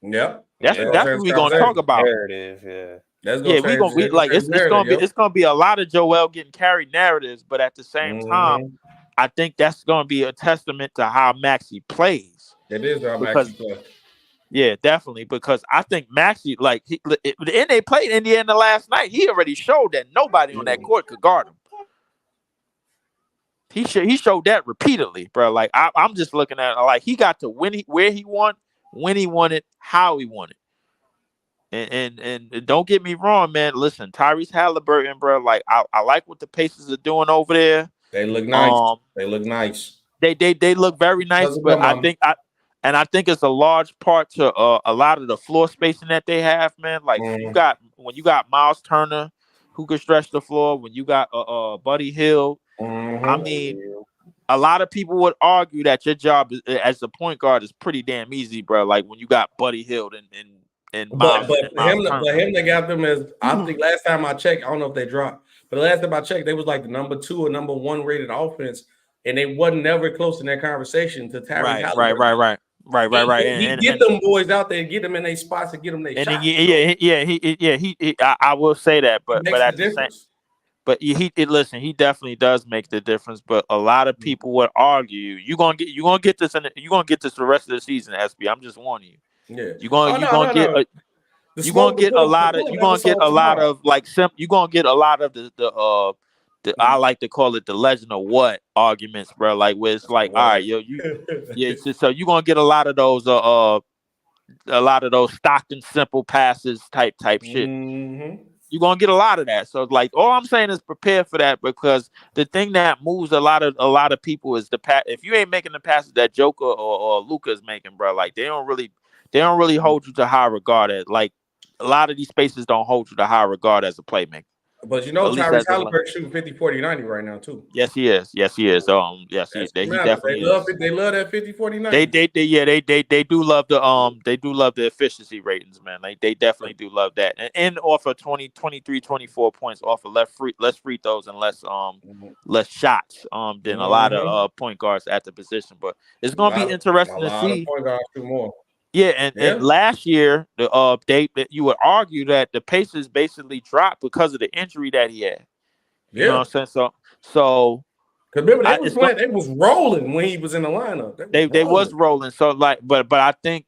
Yep, that's what we're gonna talk about. Narrative, it's gonna be a lot of Joel getting carried narratives, but at the same time, I think that's gonna be a testament to how Maxey plays. It is how Maxey plays. Yeah, definitely, because I think Maxey, like, and they played Indiana last night. He already showed that nobody on that court could guard him. He showed that repeatedly, bro. Like I'm just looking at it, like he got to where he won. When he wanted, how he wanted. And don't get me wrong, man. Listen, Tyrese Halliburton, bro, like I like what the Pacers are doing over there. They look nice. They look nice. They look very nice, but I think it's a large part to a lot of the floor spacing that they have, man. Like when you got Miles Turner who could stretch the floor, when you got Buddy Hield, I mean, a lot of people would argue that your job as a point guard is pretty damn easy, bro. Like when you got Buddy Hield and Miles. But him that got them as I think last time I checked, I don't know if they dropped, but the last time I checked, they was like the number 2 or number 1 rated offense, and they wasn't never close in that conversation to Tyrese Halliburton. Right. He get them boys out there, get them in their spots, and get them their shots. I will say that, but at the same. But he definitely does make the difference. But a lot of people would argue you're gonna get this the rest of the season, SB. I'm just warning you. Yeah, you're gonna get a lot of I like to call it the legend of what arguments, bro. Like where it's like, all right, so you're gonna get a lot of those Stockton simple passes type shit. You're gonna get a lot of that. So like all I'm saying is prepare for that, because the thing that moves a lot of people is the pass. If you ain't making the passes that Joker or Luka is making, bro, like they don't really hold you to high regard as, like, a lot of these spaces don't hold you to high regard as a playmaker. But you know, Tyrese Halliburton shooting 50, 40, 90 right now too. Yes, he is. He definitely is. They love that 50, 40, 90. They do love the efficiency ratings, man. Like they definitely do love that. And offer 23, 24 points off of less free throws and less shots than a lot of point guards at the position. But it's gonna be interesting to see. Point guards do more. Yeah, and last year, you would argue that the Pacers basically dropped because of the injury that he had. You know what I'm saying? So because remember they was playing, they was rolling when he was in the lineup. They was rolling. So like, but I think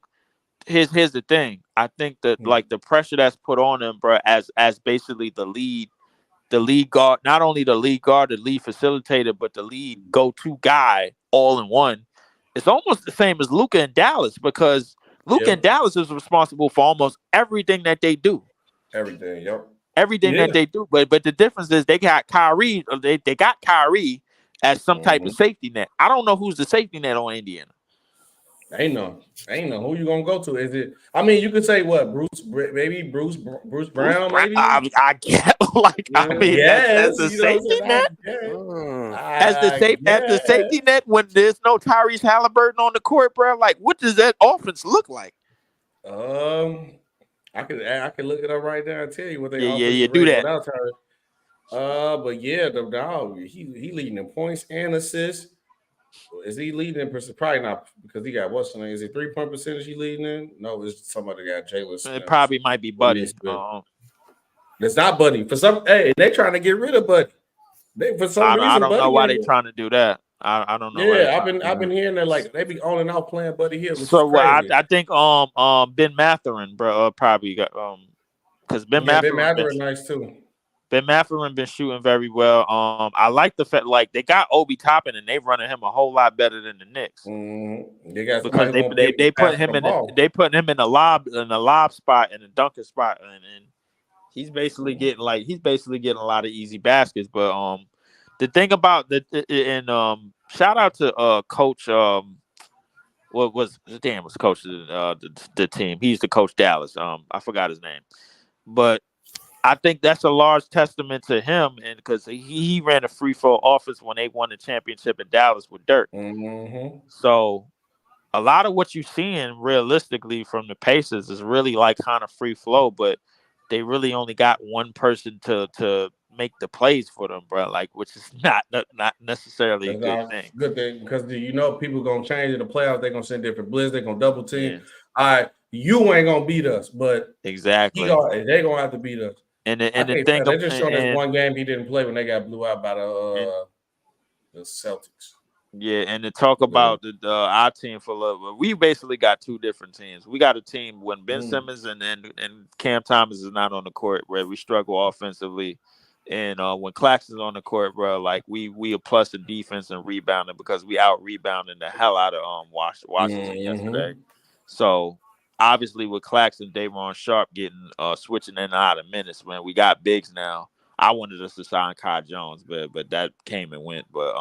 here's the thing. I think that like the pressure that's put on him, bro, as basically the lead guard, not only the lead guard, the lead facilitator, but the lead go-to guy all in one. It's almost the same as Luka in Dallas, because Luka in Dallas is responsible for almost everything that they do. Everything, Everything that they do. But the difference is they got Kyrie, they got Kyrie as some type of safety net. I don't know who's the safety net on Indiana. Ain't no. Who you gonna go to? Is it? I mean, you could say what? Bruce Brown, maybe. I get as a safety net. As the safety net when there's no Tyrese Halliburton on the court, bro. Like, what does that offense look like? I could look it up right now and tell you what they. Yeah, do that. But yeah, the dog, he leading in points and assists. Is he leading in? Probably not, because he got what's the name? Is it 3-point percentage he leading in? No, it's somebody got Jalen Smith. It probably might be Buddy. It's not Buddy. For some, they trying to get rid of Buddy. For some reason, I don't know why they trying to do that. I don't know. Yeah, I've been hearing that like they be on and off playing Buddy Hield. So I think Ben Mathurin, bro, probably got because Ben Mathurin nice too. Ben Mathurin been shooting very well. I like the fact like they got Obi Toppin and they running him a whole lot better than the Knicks. They got because they put him in the lob spot and the dunker spot, and he's basically getting a lot of easy baskets. But the thing about shout out to coach what's coach the team. He's the coach Dallas. I forgot his name, but I think that's a large testament to him, and because he ran a free flow offense when they won the championship in Dallas with Dirk. So a lot of what you're seeing realistically from the Pacers is really like kind of free flow, but they really only got one person to make the plays for them, bro. Like, which is not necessarily a good thing. Good thing, because people gonna change in the playoffs. They're gonna send different blitz. They're gonna double team. Yeah. All right, you ain't gonna beat us, but exactly they're gonna have to beat us. And the thing, they just showed us one game he didn't play when they got blew out by the Celtics. Yeah, and to talk about our team we basically got two different teams. We got a team when Ben Simmons and Cam Thomas is not on the court, where we struggle offensively, and when Claxton's on the court, bro, like we a plus in defense and rebounding, because we out rebounding the hell out of Washington yesterday. So obviously with Claxton, Day'Ron Sharp getting switching in and out of minutes, man, we got bigs now. I wanted us to sign Kai Jones, but that came and went. But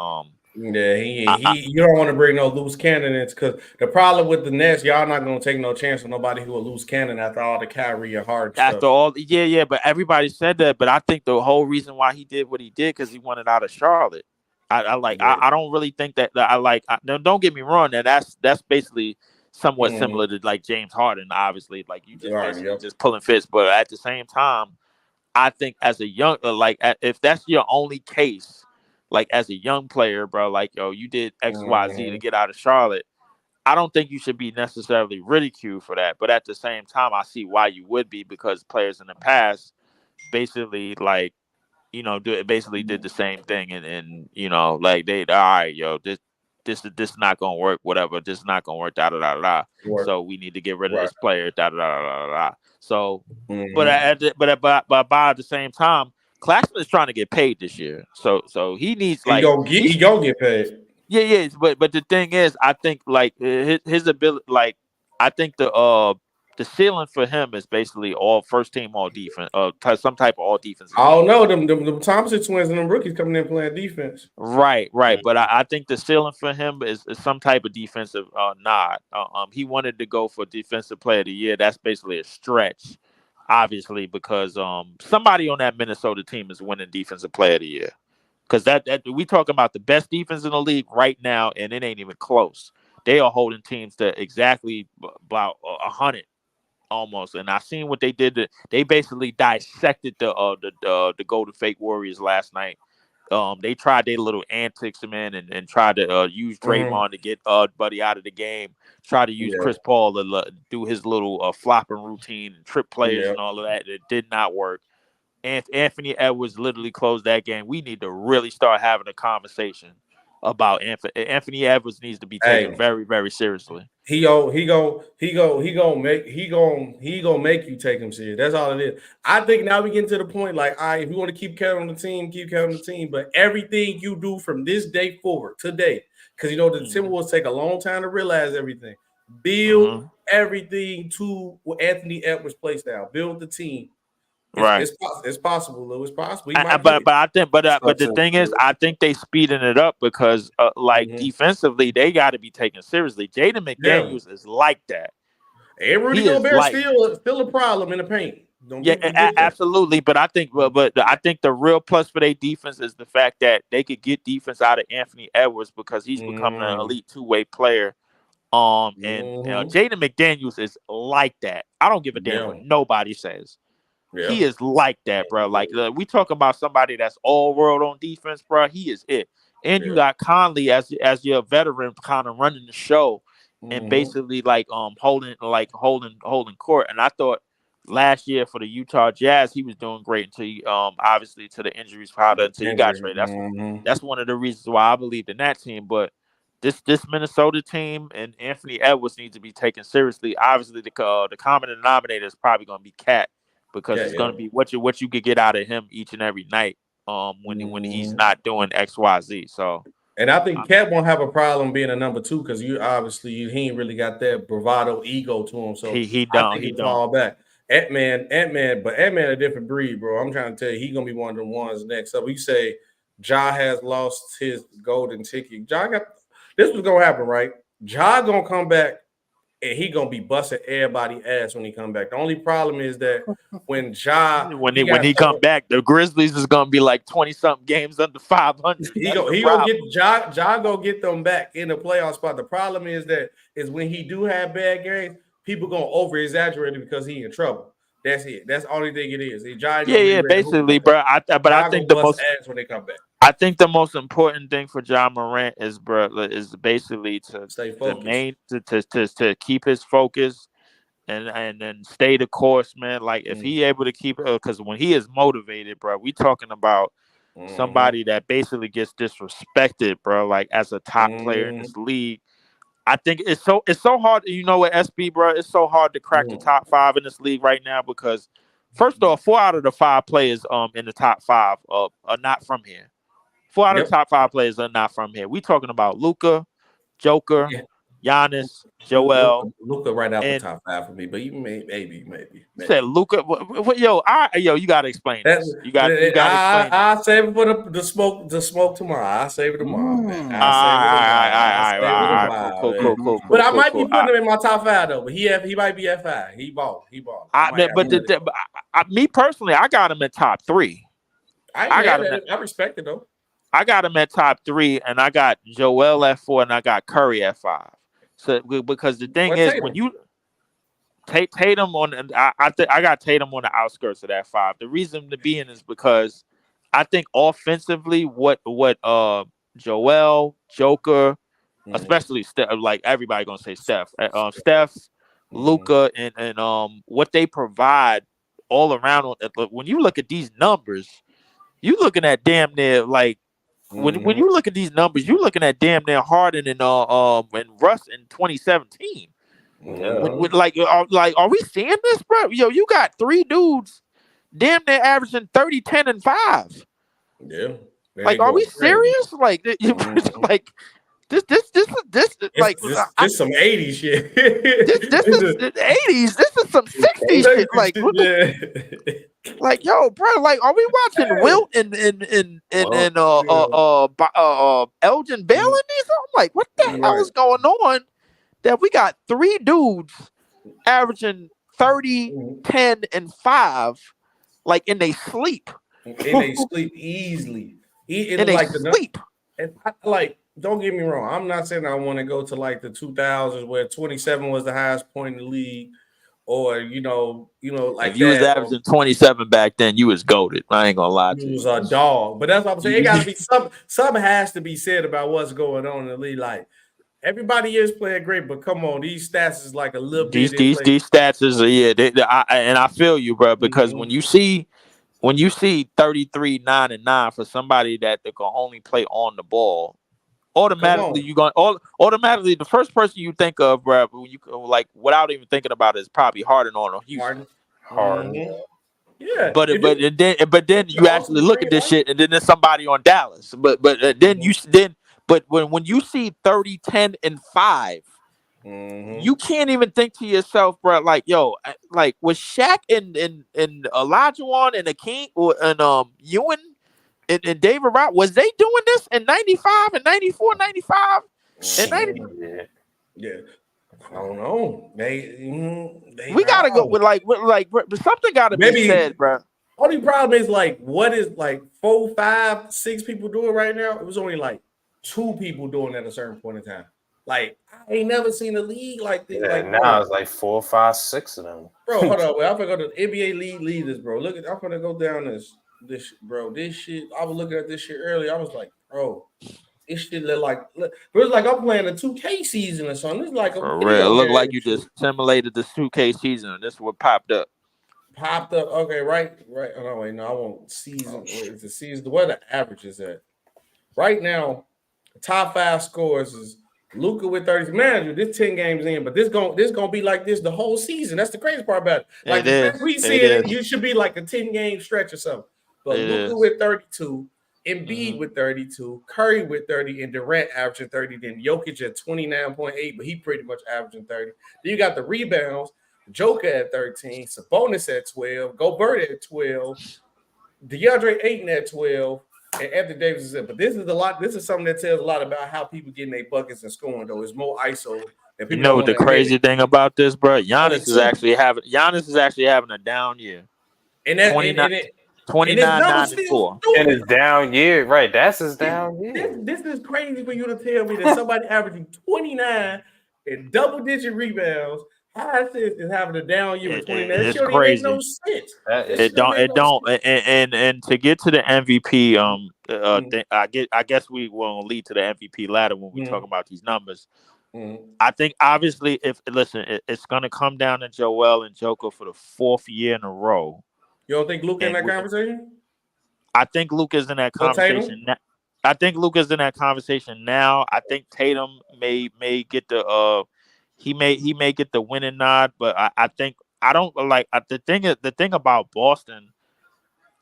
yeah, you don't want to bring no loose candidates, because the problem with the Nets, y'all not gonna take no chance on nobody who a loose cannon after all the Kyrie and Harden stuff. But everybody said that. But I think the whole reason why he did what he did, because he wanted out of Charlotte. I don't really think that don't get me wrong. That's basically somewhat similar to like James Harden, obviously, like you just just pulling fits. But at the same time, I think as a young if that's your only case. Like as a young player, bro, like, yo, you did X, Y, Z to get out of Charlotte. I don't think you should be necessarily ridiculed for that. But at the same time, I see why you would be, because players in the past basically did the same thing. And like all right, yo, this is not going to work, whatever. This is not going to work, da-da-da-da-da. So we need to get rid of this player, da-da-da-da-da-da. So, but at the same time, Claxton is trying to get paid this year, so he needs he gonna get paid. Yeah. But the thing is, I think like his ability, like I think the ceiling for him is basically all first team, all defense, some type of all defense. I don't know them Thompson twins and them rookies coming in playing defense. Right. But I think the ceiling for him is some type of defensive nod. He wanted to go for defensive player of the year. That's basically a stretch. Obviously, because somebody on that Minnesota team is winning defensive player of the year. Because that we talking about the best defense in the league right now, and it ain't even close. They are holding teams to exactly about 100 almost. And I seen what they did. They basically dissected the Golden Fake Warriors last night. They tried their little antics, man, and tried to use Draymond to get Buddy out of the game. Try to use Chris Paul to do his little flopping routine and trip players and all of that. It did not work. Anthony Edwards literally closed that game, we need to really start having a conversation about Anthony Edwards needs to be taken very, very seriously. He gonna make you take him serious. That's all it is. I think now we get to the point like, all right, if you want to keep counting on the team, keep counting on the team. But everything you do from this day forward, today, because the Timberwolves take a long time to realize everything. Build everything to Anthony Edwards' play style. Build the team. It's possible, Lou. It's possible. But the thing is, I think they speeding it up because, defensively, they got to be taken seriously. Jaden McDaniels is like that. And Rudy Gobert still a problem in the paint. Absolutely. But I think, I think the real plus for their defense is the fact that they could get defense out of Anthony Edwards because he's becoming an elite two-way player. And Jaden McDaniels is like that. I don't give a damn what nobody says. Yeah. He is like that, bro. Like we talk about somebody that's all world on defense, bro. He is it. And you got Conley as your veteran, kind of running the show and basically holding court. And I thought last year for the Utah Jazz, he was doing great until he, obviously to the injuries piled until he got traded. That's one of the reasons why I believed in that team. But this Minnesota team and Anthony Edwards needs to be taken seriously. Obviously, the common denominator is probably going to be Cat. Because it's going to be what you could get out of him each and every night when he's not doing XYZ. So, and I think Cat won't have a problem being a number 2 because he ain't really got that bravado ego to him. So he don't fall back. Ant-Man, but Ant-Man a different breed, bro. I'm trying to tell you, he's gonna be one of the ones next up. We say Ja has lost his golden ticket. This was gonna happen, right? Ja gonna come back. And he gonna be busting everybody's ass when he come back. The only problem is that when he come back, the Grizzlies is gonna be like 20-something games under 500. He gonna get Ja gonna get them back in the playoff spot. The problem is when he do have bad games, people gonna over exaggerate it because he in trouble. That's it. That's the only thing it is. Basically, bro. I think the most ass when they come back. I think the most important thing for Ja Morant is basically to stay focused, to keep his focus and then stay the course, man. Like if he able to keep it, because when he is motivated, bro, we talking about somebody that basically gets disrespected, bro. Like as a top player in this league, I think it's so hard. You know what, SB, bro? It's so hard to crack the top 5 in this league right now because first off, 4 out of the 5 players in the top 5 are not from here. 4 out of the top 5 players are not from here. We talking about Luka, Joker, Giannis, Joel. Luka right out the top 5 for me, but you maybe. You said Luka. Yo, you gotta explain this. You got to explain. I'll save it for the smoke tomorrow. I'll save it tomorrow. Man. All right. Cool. But I might be putting him in my top 5 though. But he might be at 5. He balled. Me personally, I got him at top 3. I respect it though. I got him at top 3, and I got Joel at 4, and I got Curry at 5. So because the thing is, when you Tatum on, I got Tatum on the outskirts of that 5. The reason to being is because I think offensively, what Joel, Joker, especially Steph, like everybody gonna say Steph, Luka, and what they provide all around. When you look at these numbers, you looking at damn near like. When you look at these numbers, you're looking at damn near Harden and Russ in 2017. Are we seeing this, bro? Yo, you got 3 dudes damn near averaging 30, 10, and 5. Yeah. Like, are we serious? Like, like this like this some 80s shit. this is the 80s. This is some 60s shit. Like, like, yo, bro, like, are we watching Wilt and Elgin Bell in these? I'm like, what the hell is going on? That we got 3 dudes averaging 30, 10, and 5, like in they sleep. And they sleep easily. Sleep. And don't get me wrong. I'm not saying I want to go to like the 2000s where 27 was the highest point in the league, or you know, like if you was averaging 27 back then, you was goated. I ain't gonna lie to you. You was a dog. But that's what I'm saying. It gotta be something has to be said about what's going on in the league. Like everybody is playing great, but come on, these stats is like a little bit. These stats is and I feel you, bro, because when you see when you see 33, 9, and 9 for somebody that they can only play on the ball, automatically automatically the first person you think of, bro, when you like without even thinking about it, is probably Harden or Houston. Harden. Mm-hmm. Yeah, But then you actually look at this shit, and then there's somebody on Dallas. But when you see 30, 10, and 5, you can't even think to yourself, bro. Like, yo, like was Shaq and Olajuwon and Akeem and Ewan and David Rock, was they doing this in 95 and 94, 95 and 90? Yeah. I don't know. We gotta go with something gotta be said, bro. Only problem is what is 4, 5, 6 people doing right now? It was only 2 people doing at a certain point in time. I ain't never seen a league like this. Yeah, now it's 4, 5, 6 of them. Bro, hold on. I'm gonna go to the NBA league leaders, bro. I'm gonna go down this bro. This shit. I was looking at this shit earlier. I was like, bro, this shit it was like I'm playing a 2K season or something. It's like for real. It looked like you just simulated the 2K season. This is what popped up. Okay, right. Oh, no, wait, no, I won't season. It's the season. Where the average is at right now? Top 5 scores is Luka with 30. Manager, this 10 games in, but this gonna be like this the whole season. That's the crazy part about it. We see it, you should be like a 10-game stretch or something. But Luka with 32, Embiid with 32, Curry with 30, and Durant averaging 30. Then Jokic at 29.8, but he pretty much averaging 30. Then you got the rebounds. Joker at 13, Sabonis at 12, Gobert at 12, DeAndre Ayton at 12, and Anthony Davis is in. But this is a lot. This is something that tells a lot about how people getting their buckets and scoring. Though it's more ISO. Than people you know what the crazy thing about this, bro? Giannis is actually having a down year. And that's 29, 9, and 4. And his down year, right? That's his down year. This is crazy for you to tell me that somebody averaging 29 and double-digit rebounds. High assists is having a down year with 29. It's crazy. Make no sense. It don't. And to get to the MVP, I guess we will lead to the MVP ladder when we talk about these numbers. I think obviously, it's going to come down to Joel and Joker for the 4th year in a row. You don't think Luke in that conversation? I think Luke is in that conversation. I think Luke is in that conversation now. I think Tatum may get the he may get the winning nod, but I think I don't like the thing about Boston.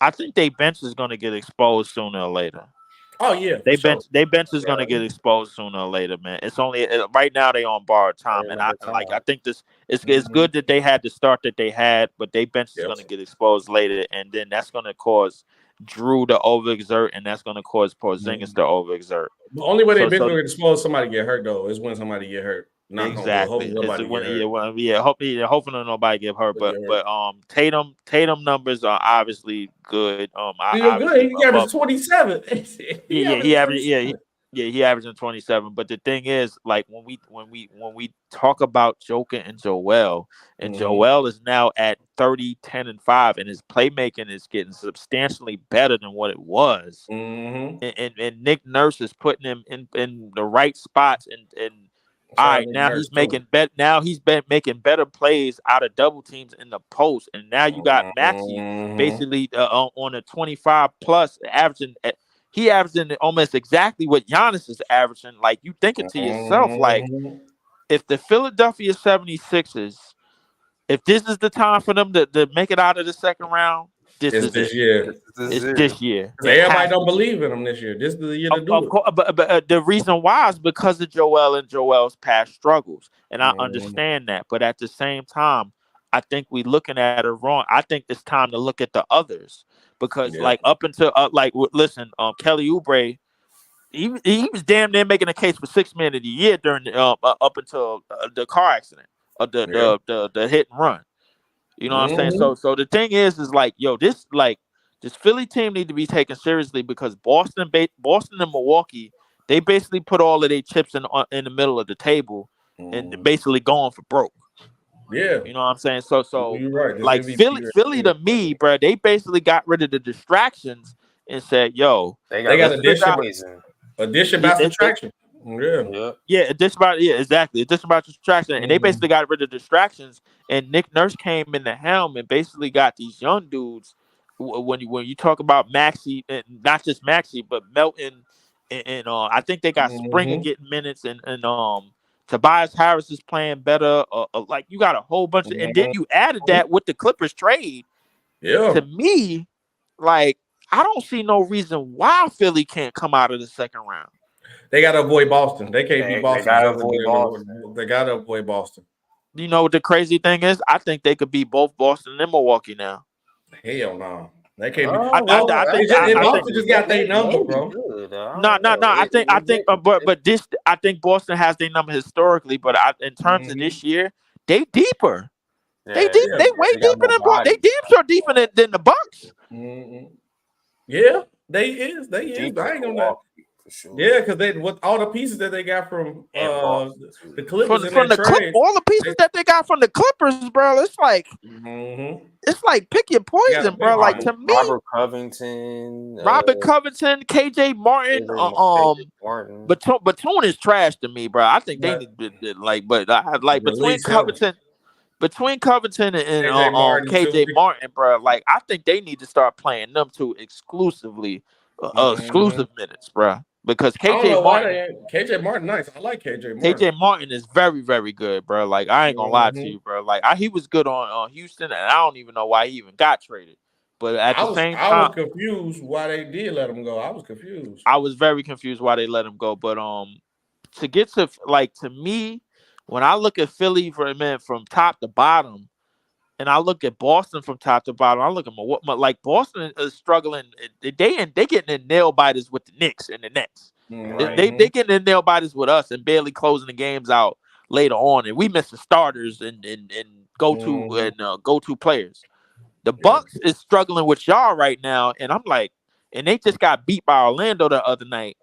I think their bench is going to get exposed sooner or later. Oh yeah, their bench is going to get exposed sooner or later, man. It's only right now they on borrowed time, and I think this it's good that they had the start that they had, but their bench is going to get exposed later, and then that's going to cause Drew to overexert, and that's going to cause Porzingis to overexert. The only way they going to expose somebody get hurt though is when somebody get hurt. Exactly. Hopefully nobody get hurt. But Tatum numbers are obviously good. He averaged 27. He averaging 27. But the thing is, like when we talk about Joker and Joel, and Joel is now at 30, 10, and 5, and his playmaking is getting substantially better than what it was. And Nick Nurse is putting him in the right spots and all right, now he's making better plays out of double teams in the post, and now you got Maxey basically on a 25 plus averaging. He averaging almost exactly what Giannis is averaging. Like you thinking to yourself, like if the Philadelphia 76ers, if this is the time for them to make it out of the second round, this year. Everybody don't believe in him this year. This is the year to do it. But the reason why is because of Joel and Joel's past struggles, and I understand that. But at the same time, I think we looking at it wrong. I think it's time to look at the others because, up until Kelly Oubre, he was damn near making a case for 6th man of the year during up until the car accident or the hit and run. You know what I'm saying? So the thing is like, yo, this Philly team need to be taken seriously because Boston and Milwaukee, they basically put all of their chips in the middle of the table and basically going for broke. Yeah. You know what I'm saying? So you're right. Like Philly to me, bro, they basically got rid of the distractions and said, yo, they got addition by subtraction. Exactly. Addition about distraction, and they basically got rid of distractions. And Nick Nurse came in the helm and basically got these young dudes when you talk about Maxey, and not just Maxey, but Melton, and I think they got Springer getting minutes, and Tobias Harris is playing better. Like you got a whole bunch of, and then you added that with the Clippers trade. Yeah. To me, like I don't see no reason why Philly can't come out of the second round. They got to avoid Boston. They can't beat Boston. They got to avoid Boston. You know what the crazy thing is? I think they could beat both Boston and Milwaukee now. Hell no. They can't be. Boston just got their number, bro. No. I think Boston has their number historically, but in terms of this year, they deeper. Yeah, they way deeper than Boston. They damn sure deeper than the Bucks. Yeah, they is. I ain't gonna lie. Sure. Yeah, because they with all the pieces that they got from the Clippers from the trade, all the pieces that they got from the Clippers, bro. It's like it's like pick your poison, bro. Like to me, Robert Covington, KJ Martin, Batum is trash to me, bro. I think they need between Covington and KJ Martin, bro. Like I think they need to start playing them two exclusively, exclusive minutes, bro. Because KJ Martin, nice. I like KJ Martin. KJ Martin is very, very good, bro. Like I ain't gonna lie to you, bro. Like he was good on Houston, and I don't even know why he even got traded. But at the same time, I was confused why they did let him go. I was confused. I was very confused why they let him go. But to get to to me, when I look at Philly for a minute from top to bottom, and I look at Boston from top to bottom, I look at like Boston is struggling. They getting in nail biters with the Knicks and the Nets. Right. They getting in nail biters with us and barely closing the games out later on, and we miss the starters and go to players. The Bucks is struggling with y'all right now, and I'm like, and they just got beat by Orlando the other night,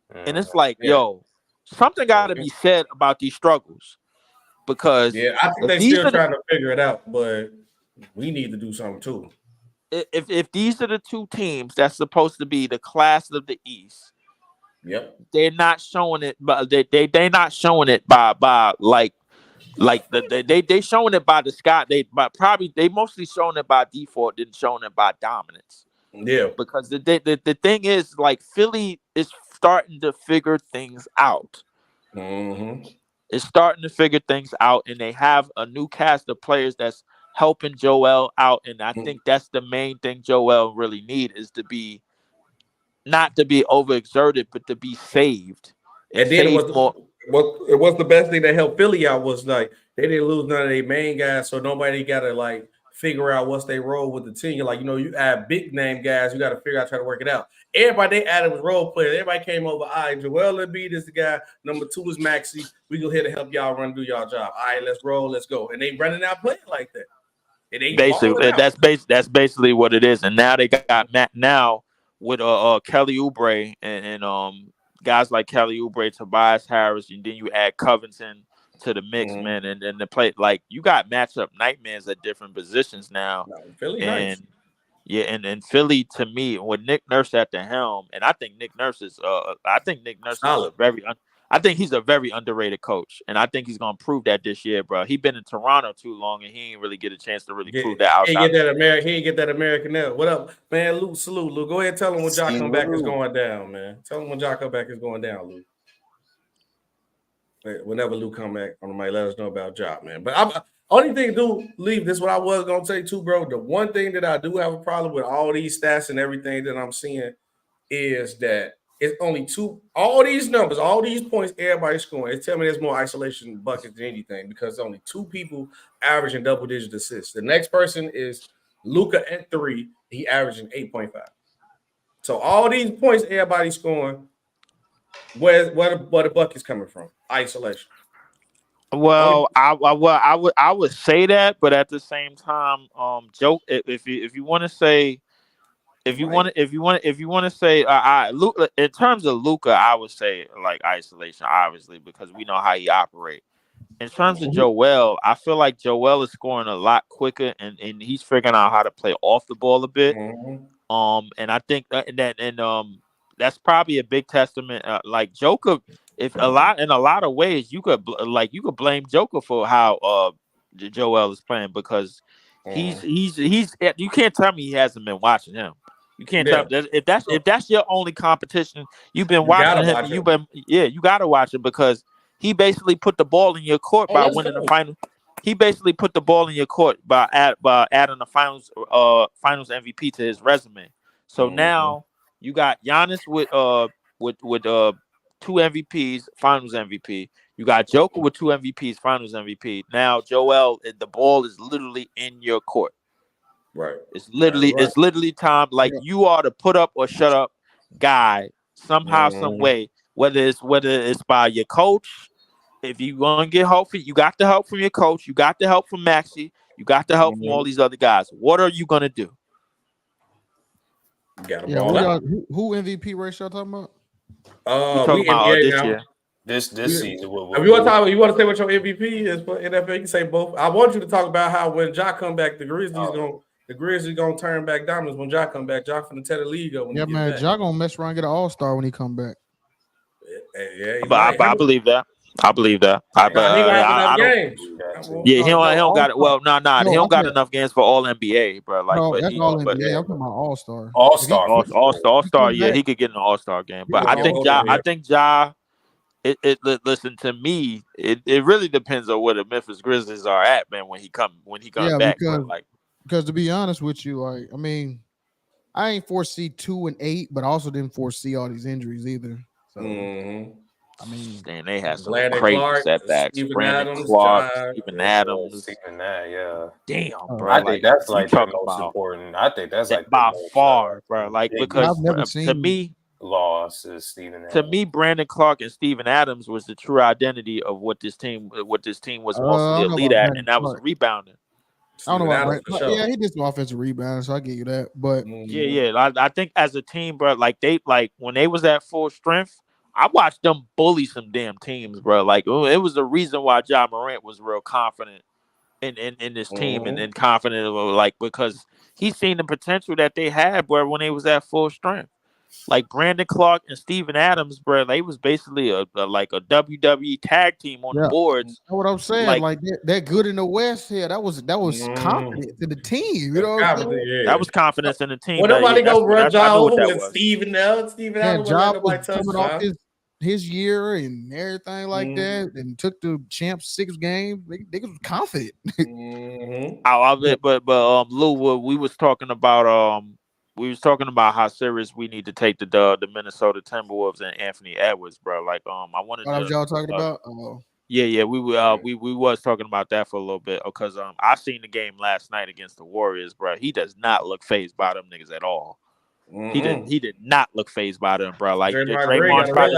and it's like, yo, something got to be said about these struggles. Because I think they're still trying to figure it out, but we need to do something too. If these are the two teams that's supposed to be the class of the East, they're not showing it, but they're not showing it by they showing it by the sky. They mostly showing it by default, didn't showing it by dominance. Yeah, because the thing is, like, Philly is starting to figure things out. Is starting to figure things out, and they have a new cast of players that's helping Joel out. And I think that's the main thing Joel really need is to be not to be overexerted, but to be saved. And then it was the best thing that helped Philly out was like they didn't lose none of their main guys, so nobody got to like figure out what's their role with the team. You're like, you add big name guys, you got to figure out try to work it out. Everybody they added was role players. Everybody came over. All right, Joel Embiid is the guy. Number 2 is Maxey. We go here to help y'all do y'all job. All right, let's roll, let's go. And they running out playing like that. It ain't basically that's basically what it is. And now they got Matt now with Kelly Oubre and guys like Kelly Oubre, Tobias Harris, and then you add Covington to the mix, man, and the play, like, you got matchup nightmares at different positions now. Philly, and nice. Yeah, and Philly, to me, with Nick Nurse at the helm, and I think Nick Nurse is I think he's a very underrated coach, and I think he's gonna prove that this year, bro. He's been in Toronto too long, and he ain't really get a chance to really prove that out. He ain't get that American now. What up, man? Luke, salute, Luke. Go ahead, tell him when Jock come back is going down, man. Tell him when Jock come back is going down, Luke. Whenever Luke come back, I might let us know about Jock, man. But only thing to leave this, what I was gonna say too, bro. The one thing that I do have a problem with all these stats and everything that I'm seeing is that it's only all these numbers, all these points, everybody's scoring. It's telling me there's more isolation buckets than anything because only 2 people averaging double-digit assists. The next person is Luka at 3. He averaging 8.5. So all these points, everybody's scoring. Where the buckets coming from? Isolation. Well, I would say that, but at the same time, joke if you want to say. If you want to say, in terms of Luka, I would say like isolation, obviously, because we know how he operates. In terms of Joel, I feel like Joel is scoring a lot quicker, and he's figuring out how to play off the ball a bit. And I think that's probably a big testament. Like Joker, in a lot of ways, you could blame Joker for how Joel is playing because He's. You can't tell me he hasn't been watching him. You can't tell me if that's your only competition. You've been watching him. You gotta watch it because he basically put the ball in your court by winning the final. He basically put the ball in your court by adding the finals MVP to his resume. So now you got Giannis with 2 MVPs, finals MVP. You got Joker with 2 MVPs, finals MVP. Now Joel, the ball is literally in your court. Right. It's literally time. Like you are the put up or shut up guy somehow, some way. Whether it's by your coach. If you want to get help, you got the help from your coach. You got the help from Maxey. You got the help from all these other guys. What are you gonna do? Who MVP race y'all talking about? We're talking about this year. This season. If you want to say what your MVP is for NFL, you can say both. I want you to talk about how when Ja come back, the Grizzlies gonna turn back dominance when Ja come back. Ja finna tell the league up. Ja gonna mess around and get an All-Star when he come back. But I believe that. I believe that. He don't got it. Well, he don't got enough games for All NBA, bro. Like, no, that's All NBA. I'm talking about All-Star. All-Star. Yeah, he could get in an All-Star game. But I think Ja. Listen to me. It really depends on where the Memphis Grizzlies are at, man. When he comes back, because to be honest with you, like I mean, I ain't foresee 2 and 8, but I also didn't foresee all these injuries either. So. I mean, they had some crazy setbacks. Brandon Clark, Steven Adams. Damn, bro. I think that's like the most important. I think that's like by far, bro. Like because to me, loss is Steven Adams. To me, Brandon Clark and Steven Adams was the true identity of what this team was mostly elite at, and that was rebounding. I don't know about Brandon. Yeah, he did some offensive rebounding, so I give you that. But I think as a team, bro, like when they was at full strength. I watched them bully some damn teams, bro. Like it was the reason why Ja Morant was real confident in this team and confident like because he seen the potential that they had, bro, when they was at full strength. Like Brandon Clark and Steven Adams, bro, they was basically a WWE tag team on the boards. That's what I'm saying. Like they're good in the West here. That was confidence in the team. You know what I'm saying? That was confidence in the team. Well, nobody go run Ja over with Steven Adams. Steven Adams was coming off his year and everything like that, and took the champs 6 games. They was confident. But Lou, we was talking about how serious we need to take the Minnesota Timberwolves and Anthony Edwards, bro. Like I wanted to. What y'all talking about? Yeah, we was talking about that for a little bit because I seen the game last night against the Warriors, bro. He does not look fazed by them niggas at all. He did not look fazed by them, bro. Like Draymond tried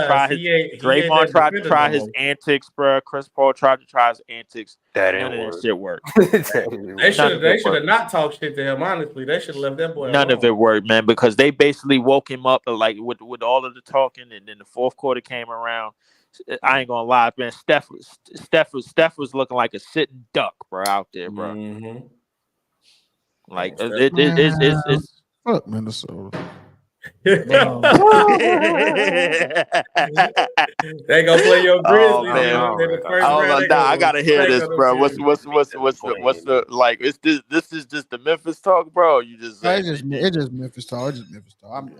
to try his antics, bro. Chris Paul tried to try his antics. That none of that shit worked. They should have not talked shit to him. Honestly, they should have left that boy. None of it worked, man, because they basically woke him up like with all of the talking, and then the fourth quarter came around. I ain't gonna lie, man. Steph was looking like a sitting duck, bro, out there, bro. Like it's. Fuck Minnesota. They gonna play your Grizzlies in the first round. I gotta hear this, bro. What's the like? This is just the Memphis talk, bro. You just it's just Memphis talk.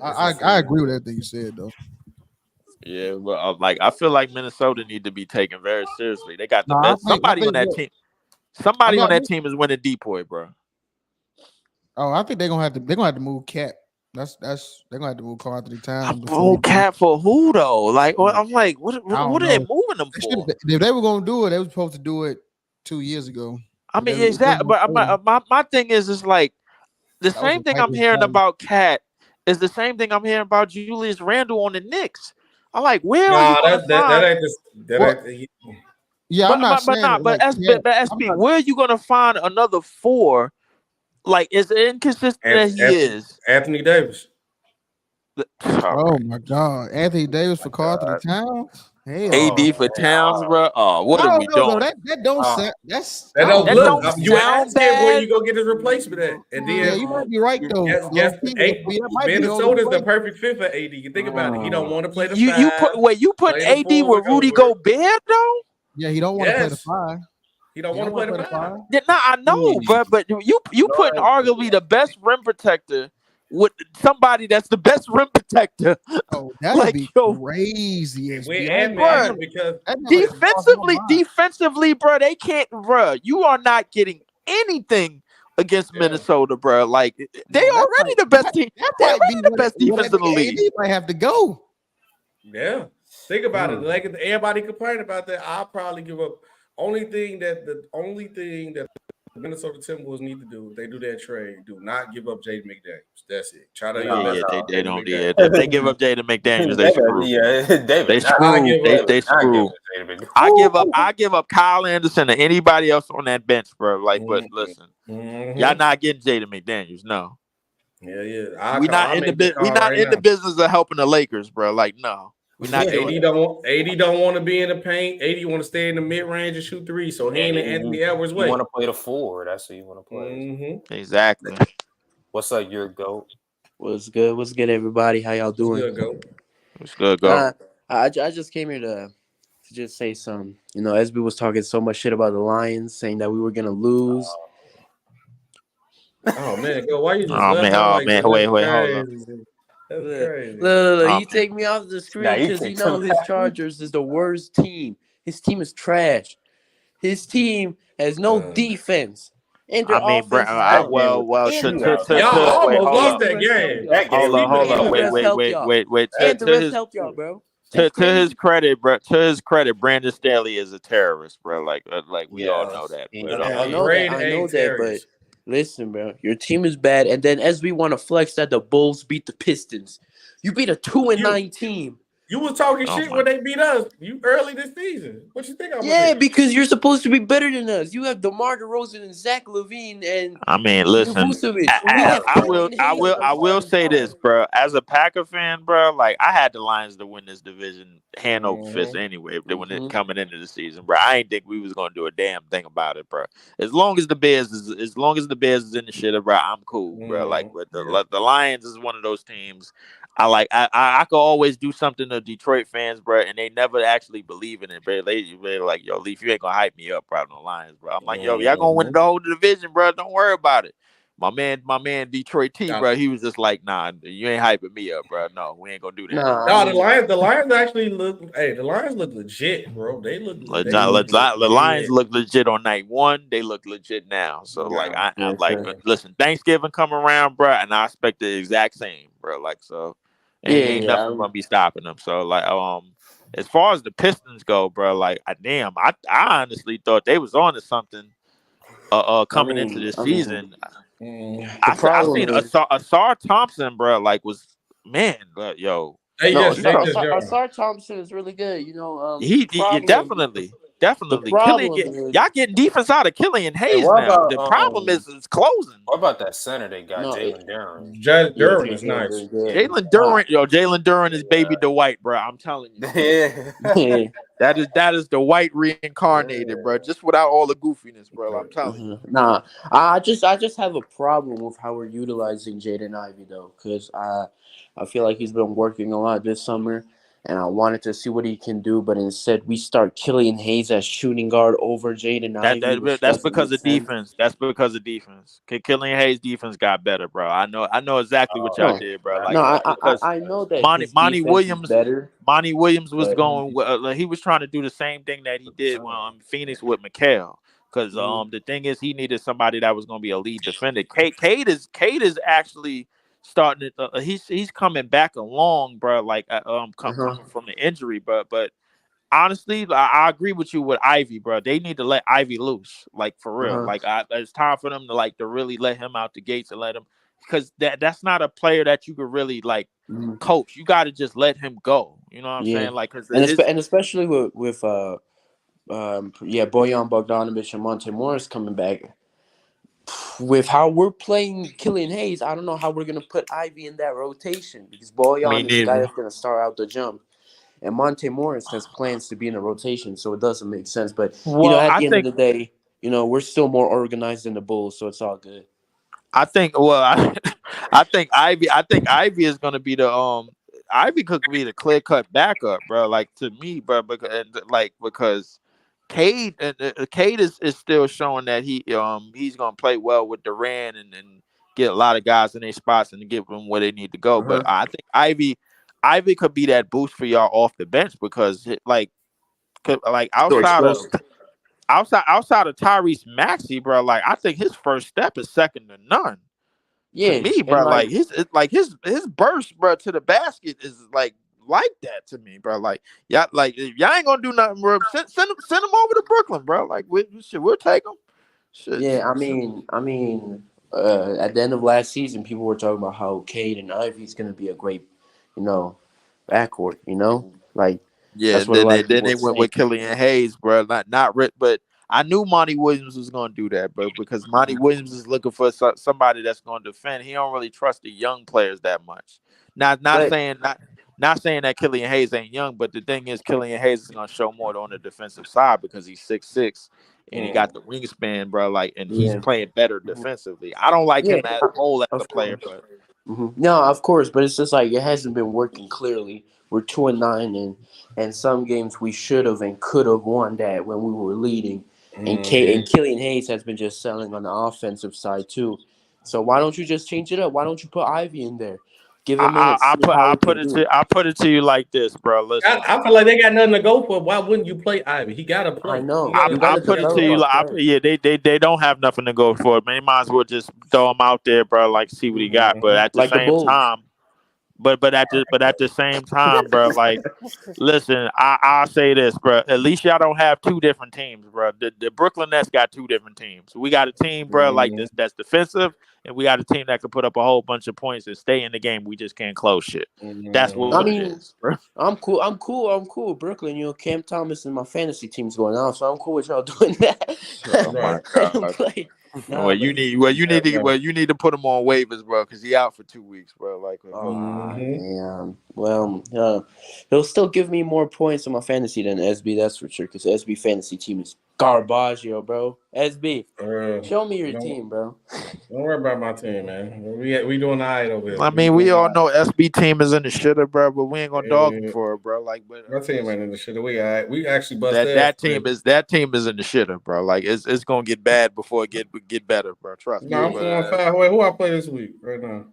I agree with everything you said, though. Yeah, but I feel like Minnesota need to be taken very seriously. They got the best. Somebody on that team. Somebody on that team is winning Depoy, bro. Oh, I think they're gonna have to move Cat. They're gonna have to move Carl Anthony Towns. Move Cat for who though? Like I'm like, what are they moving them for? If they were gonna do it, they were supposed to do it 2 years ago. I mean, exactly. But my thing is like the same thing I'm hearing about Cat is the same thing I'm hearing about Julius Randle on the Knicks. I'm like, where are you gonna find? Yeah, I'm not saying. But SB, where are you gonna find another 4? Like, as inconsistent as he is. Anthony Davis. Oh, my God. Anthony Davis for Carl Anthony Towns? AD for Towns, bro. Oh, what are we doing? That don't sound. That don't look. You asked him where you go get his replacement at, and then you might be right though. Minnesota's the perfect fit for AD. You think about it. He don't want to play the 5. You put AD with Rudy Gobert though. Yeah, he don't want to play the 5. He don't want to play the 5. Yeah, nah, I know, but you putting arguably the best rim protector with somebody that's the best rim protector. Oh, that'd like, be yo, crazy. Because defensively, bro, they can't, bro. You are not getting anything against Minnesota, bro. Like they already the best team. They're already the best defense in the league. AD might have to go. Yeah, think about it. Like everybody complain about that. I'll probably give up. The only thing that the Minnesota Timberwolves need to do if they do that trade, do not give up Jaden McDaniels. That's it. Try to they don't. Yeah, if they give up Jaden McDaniels, they screw. They screw. I give up Kyle Anderson to anybody else on that bench, bro. Like, but listen, y'all not getting Jaden McDaniels. No. Yeah. We're not in the business of helping the Lakers, bro. Like, no. We're not doing AD don't want to be in the paint. AD want to stay in the mid range and shoot 3. So he ain't in Anthony Edwards' way. You want to play the 4. That's what you want to play. Exactly. What's up, your GOAT? What's good? What's good, everybody? How y'all doing? What's good, GOAT? I just came here to just say some. You know, SB was talking so much shit about the Lions, saying that we were gonna lose. Oh man, go! Why you just? Man! Wait, hold up. That's crazy. Look, you take me off the screen because you know his Chargers is the worst team. His team is trash. His team has no defense. And their offense y'all almost lost that game. Hold on. Wait. And the rest helped y'all, bro. To his credit, Brandon Staley is a terrorist, bro. Like we all know that. I know that, but listen, bro, your team is bad, and then as we want to flex that the Bulls beat the Pistons, you beat a 2-9 team. You was talking shit when they beat us. You early this season. What you think? Because you're supposed to be better than us. You have DeMar DeRozan and Zach LaVine and listen. I will say this, bro. As a Packer fan, bro, like I had the Lions to win this division hand over fist anyway. When it coming into the season, bro, I ain't think we was gonna do a damn thing about it, bro. As long as the Bears is in the shit, bro, I'm cool, bro. Like, but the Lions is one of those teams. I could always do something to Detroit fans, bro, and they never actually believe in it, bro. They're like, yo, Leaf, you ain't gonna hype me up, bro, on the Lions, bro. I'm like, yo, y'all gonna win the whole division, bro. Don't worry about it. My man, Detroit T, bro, he was just like, nah, you ain't hyping me up, bro. No, we ain't gonna do that. The Lions actually look. Hey, the Lions look legit, bro. They look. The Lions look legit on night 1. They look legit now. So I'm like, listen, Thanksgiving come around, bro, and I expect the exact same, bro. Like so. Ain't nothing gonna be stopping them. So as far as the Pistons go, bro, like I honestly thought they was on to something coming into this season. I seen Asar Thompson, bro, like was yo. Asar Thompson is really good. You know, he definitely. Y'all getting defense out of Killian Hayes now. The problem is closing. What about that center they got, Jalen Duren? Duren is nice. Jalen Duren is baby Dwight, bro. I'm telling you. That is the White reincarnated, bro. Just without all the goofiness, bro. I'm telling you. Nah, I just have a problem with how we're utilizing Jaden Ivey though, because I feel like he's been working a lot this summer. And I wanted to see what he can do, but instead we start Killian Hayes as shooting guard over Jaden Ivey. That's because of defense. That's because of defense. Killian Hayes' defense got better, bro. I know exactly what y'all did, bro. Like, I know that Monty Williams better. Monty Williams was going. He was trying to do the same thing that he did when Phoenix with McHale. Because the thing is, he needed somebody that was going to be a lead defender. Cade is actually starting to, he's coming back along, bro. Like coming from the injury, but honestly, I agree with you with Ivy, bro. They need to let Ivy loose, like for real. Like it's time for them to really let him out the gates and let him, because that's not a player that you could really coach. You got to just let him go. You know what I'm saying? Like, and especially with Bojan Bogdanović and Monte Morris coming back. With how we're playing Killian Hayes, I don't know how we're going to put Ivy in that rotation, because Bojan is the guy that's going to start out the jump. And Monte Morris has plans to be in a rotation, so it doesn't make sense. But, at the end of the day, we're still more organized than the Bulls, so it's all good. I think Ivy is going to be the Ivy could be the clear-cut backup, bro. Like, to me, bro, because Cade is still showing that he's gonna play well with Durant and get a lot of guys in their spots and give them where they need to go. But I think Ivy could be that boost for y'all off the bench because outside of Tyrese Maxey, bro, like I think his first step is second to none. Yeah, to me, bro, like his burst, bro, to the basket is like that to me, bro. Like y'all ain't gonna do nothing, bro. Send him over to Brooklyn, bro. Like we'll take him. Shit. Yeah, I mean, at the end of last season, people were talking about how Cade and Ivy's gonna be a great, backcourt. Like yeah. Then they went with Killian Hayes, bro. Not Rick, but I knew Monty Williams was gonna do that, bro, because Monty Williams is looking for somebody that's gonna defend. He don't really trust the young players that much. Not saying that Killian Hayes ain't young, but the thing is, Killian Hayes is gonna show more on the defensive side because he's 6'6" and he got the wingspan, bro. Like, and he's playing better defensively. I don't like him as a whole as a player, but no, of course, but it's just like it hasn't been working. Clearly, we're 2-9, and some games we should have and could have won that when we were leading. And Killian Hayes has been just selling on the offensive side too. So why don't you just change it up? Why don't you put Ivy in there? Give him minutes. I put it to you like this, bro. Listen, I feel like they got nothing to go for. Why wouldn't you play Ivy? He gotta play. I know. I put it to you like, they don't have nothing to go for. Man, they might as well just throw him out there, bro. Like, see what he got. But at the same time, but at the same time, bro, like, listen, I'll say this, bro. At least y'all don't have two different teams, bro. The Brooklyn Nets got two different teams. We got a team, bro, like this that's defensive, and we got a team that can put up a whole bunch of points and stay in the game. We just can't close shit. That's what it is, bro. I'm cool. Brooklyn, Cam Thomas and my fantasy team's going on, so I'm cool with y'all doing that. Oh my God. You need to put him on waivers, bro, because he out for 2 weeks, bro. Like, damn. Well, he'll still give me more points on my fantasy than SB. That's for sure. Because SB fantasy team is garbage, bro. SB, show me your team, bro. Don't worry about my team, man. We doing all right over here. I mean, we all know SB team is in the shitter, bro, but we ain't gonna dog him for it, bro. Like, but my team ain't in the shitter. We all right. We actually bust that team is in the shitter, bro. Like, it's gonna get bad before it get better, bro. Trust me. No, I'm going 5. Wait, who I play this week right now?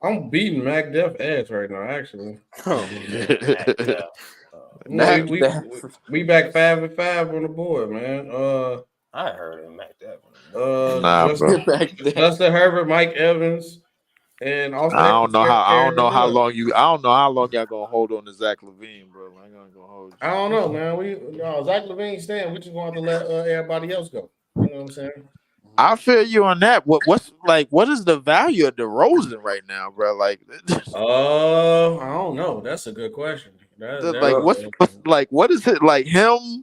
I'm beating Mac Def ass right now, actually. We back 5-5 on the board, man. I heard him Mac Def. Justin Herbert, Mike Evans, and also I don't know how long y'all gonna hold on to Zach LaVine, bro. I ain't gonna hold you. I don't know, man. Zach LaVine staying. We just gonna have to let everybody else go. You know what I'm saying? I feel you on that. What is the value of DeRozan right now, bro? Like, I don't know. That's a good question. What is it like him,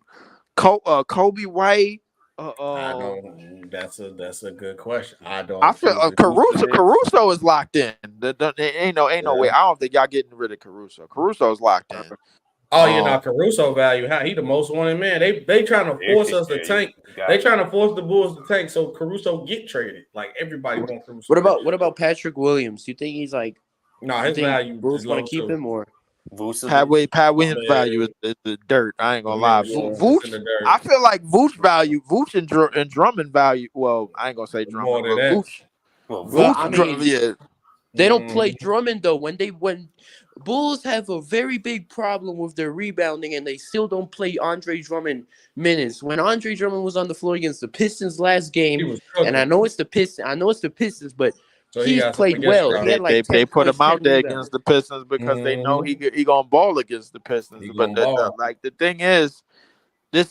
Kobe White? I don't. That's a good question. I don't. I feel Caruso is locked in. Ain't no way. I don't think y'all getting rid of Caruso. Caruso is locked in. Oh, Caruso value. How he the most wanted man. They trying to force us to tank. They trying to force the Bulls to tank so Caruso get traded. Like everybody wants Caruso. What about Patrick Williams? Do you think he's like? No, his value. Bulls want to keep him or? Pat Williams' value is the dirt. I ain't gonna lie. Vooch, I feel like Vooch and Drummond value. Well, I ain't gonna say Drummond. Vooch, They don't play Drummond though. When Bulls have a very big problem with their rebounding, and they still don't play Andre Drummond minutes. When Andre Drummond was on the floor against the Pistons last game, and I know it's the Pistons, but so he's played well. They put him out there against the Pistons because they know he gonna ball against the Pistons. But the thing is,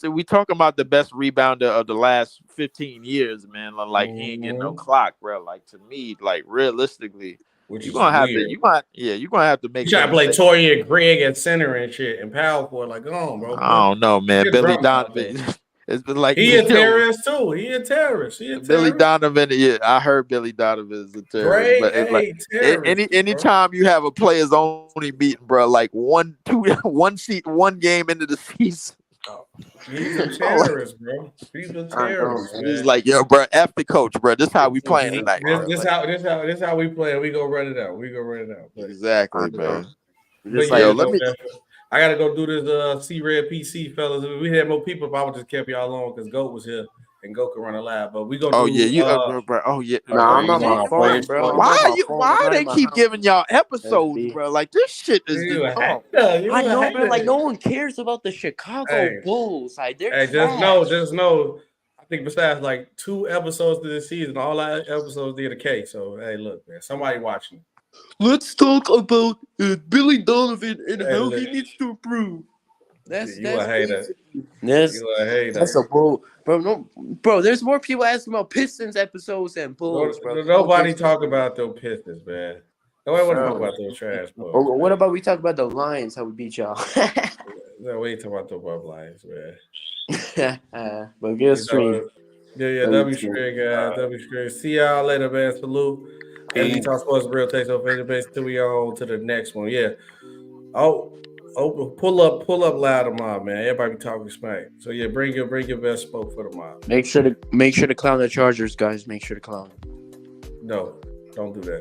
we talking about the best rebounder of the last 15 years, man. Like he ain't getting no clock, bro. Like to me, like realistically. You're gonna have to make. You try to play Torian Greg at center and shit and power forward. Like, bro. I don't know, man. Billy Donovan. It's been like he a terrorist too. He a terrorist. Billy Donovan. Yeah, I heard Billy Donovan is a terrorist. But terrorist, anytime you have a players only meeting, bro, like one game into the season. He's a terrorist, bro. He's a terrorist. He's like, yo, bro, F the coach, bro. This how we playing tonight. This how we play. We go run it out. But, exactly, man. I gotta go do this C-Red PC, fellas. If we had more people, I would just kept y'all on because Goat was here and Goat could run a live. But we gonna Oh do. yeah, you bro. Oh yeah. Nah, I'm on my phone, Players bro. Talk. I'm on my phone. Why I'm not they in my keep house. giving y'all episodes, SB. bro? Like this shit is You a oh. hater. You I a know, bro. Like hater. no one cares about the Chicago Bulls. Like they're Hey, trash. just know. I think besides like 2 episodes this season, all our episodes did a K. So hey, look, man, somebody watching. Let's talk about Billy Donovan and Hey, how look. he needs to improve. That's You a hater. That's You a hater. that's a bull, bro. No, bro. There's more people asking about Pistons episodes than Bulls, bro. Nobody talk about those Pistons, man. Nobody want to talk about those trash Bulls. Or what about we talk about the Lions? How we beat y'all? No, we ain't talking about those Bob Lions, man. But get a stream. Yeah, W String, guys. W String. See y'all later, man. Salute. SB Talk Sports Real Takes on Facebook base till we on to the next one. Yeah. Oh, pull up loud tomorrow, man. Everybody be talking smack. So yeah, bring your best spoke for tomorrow. Make sure to clown the Chargers, guys. Make sure to clown them. No, don't do that.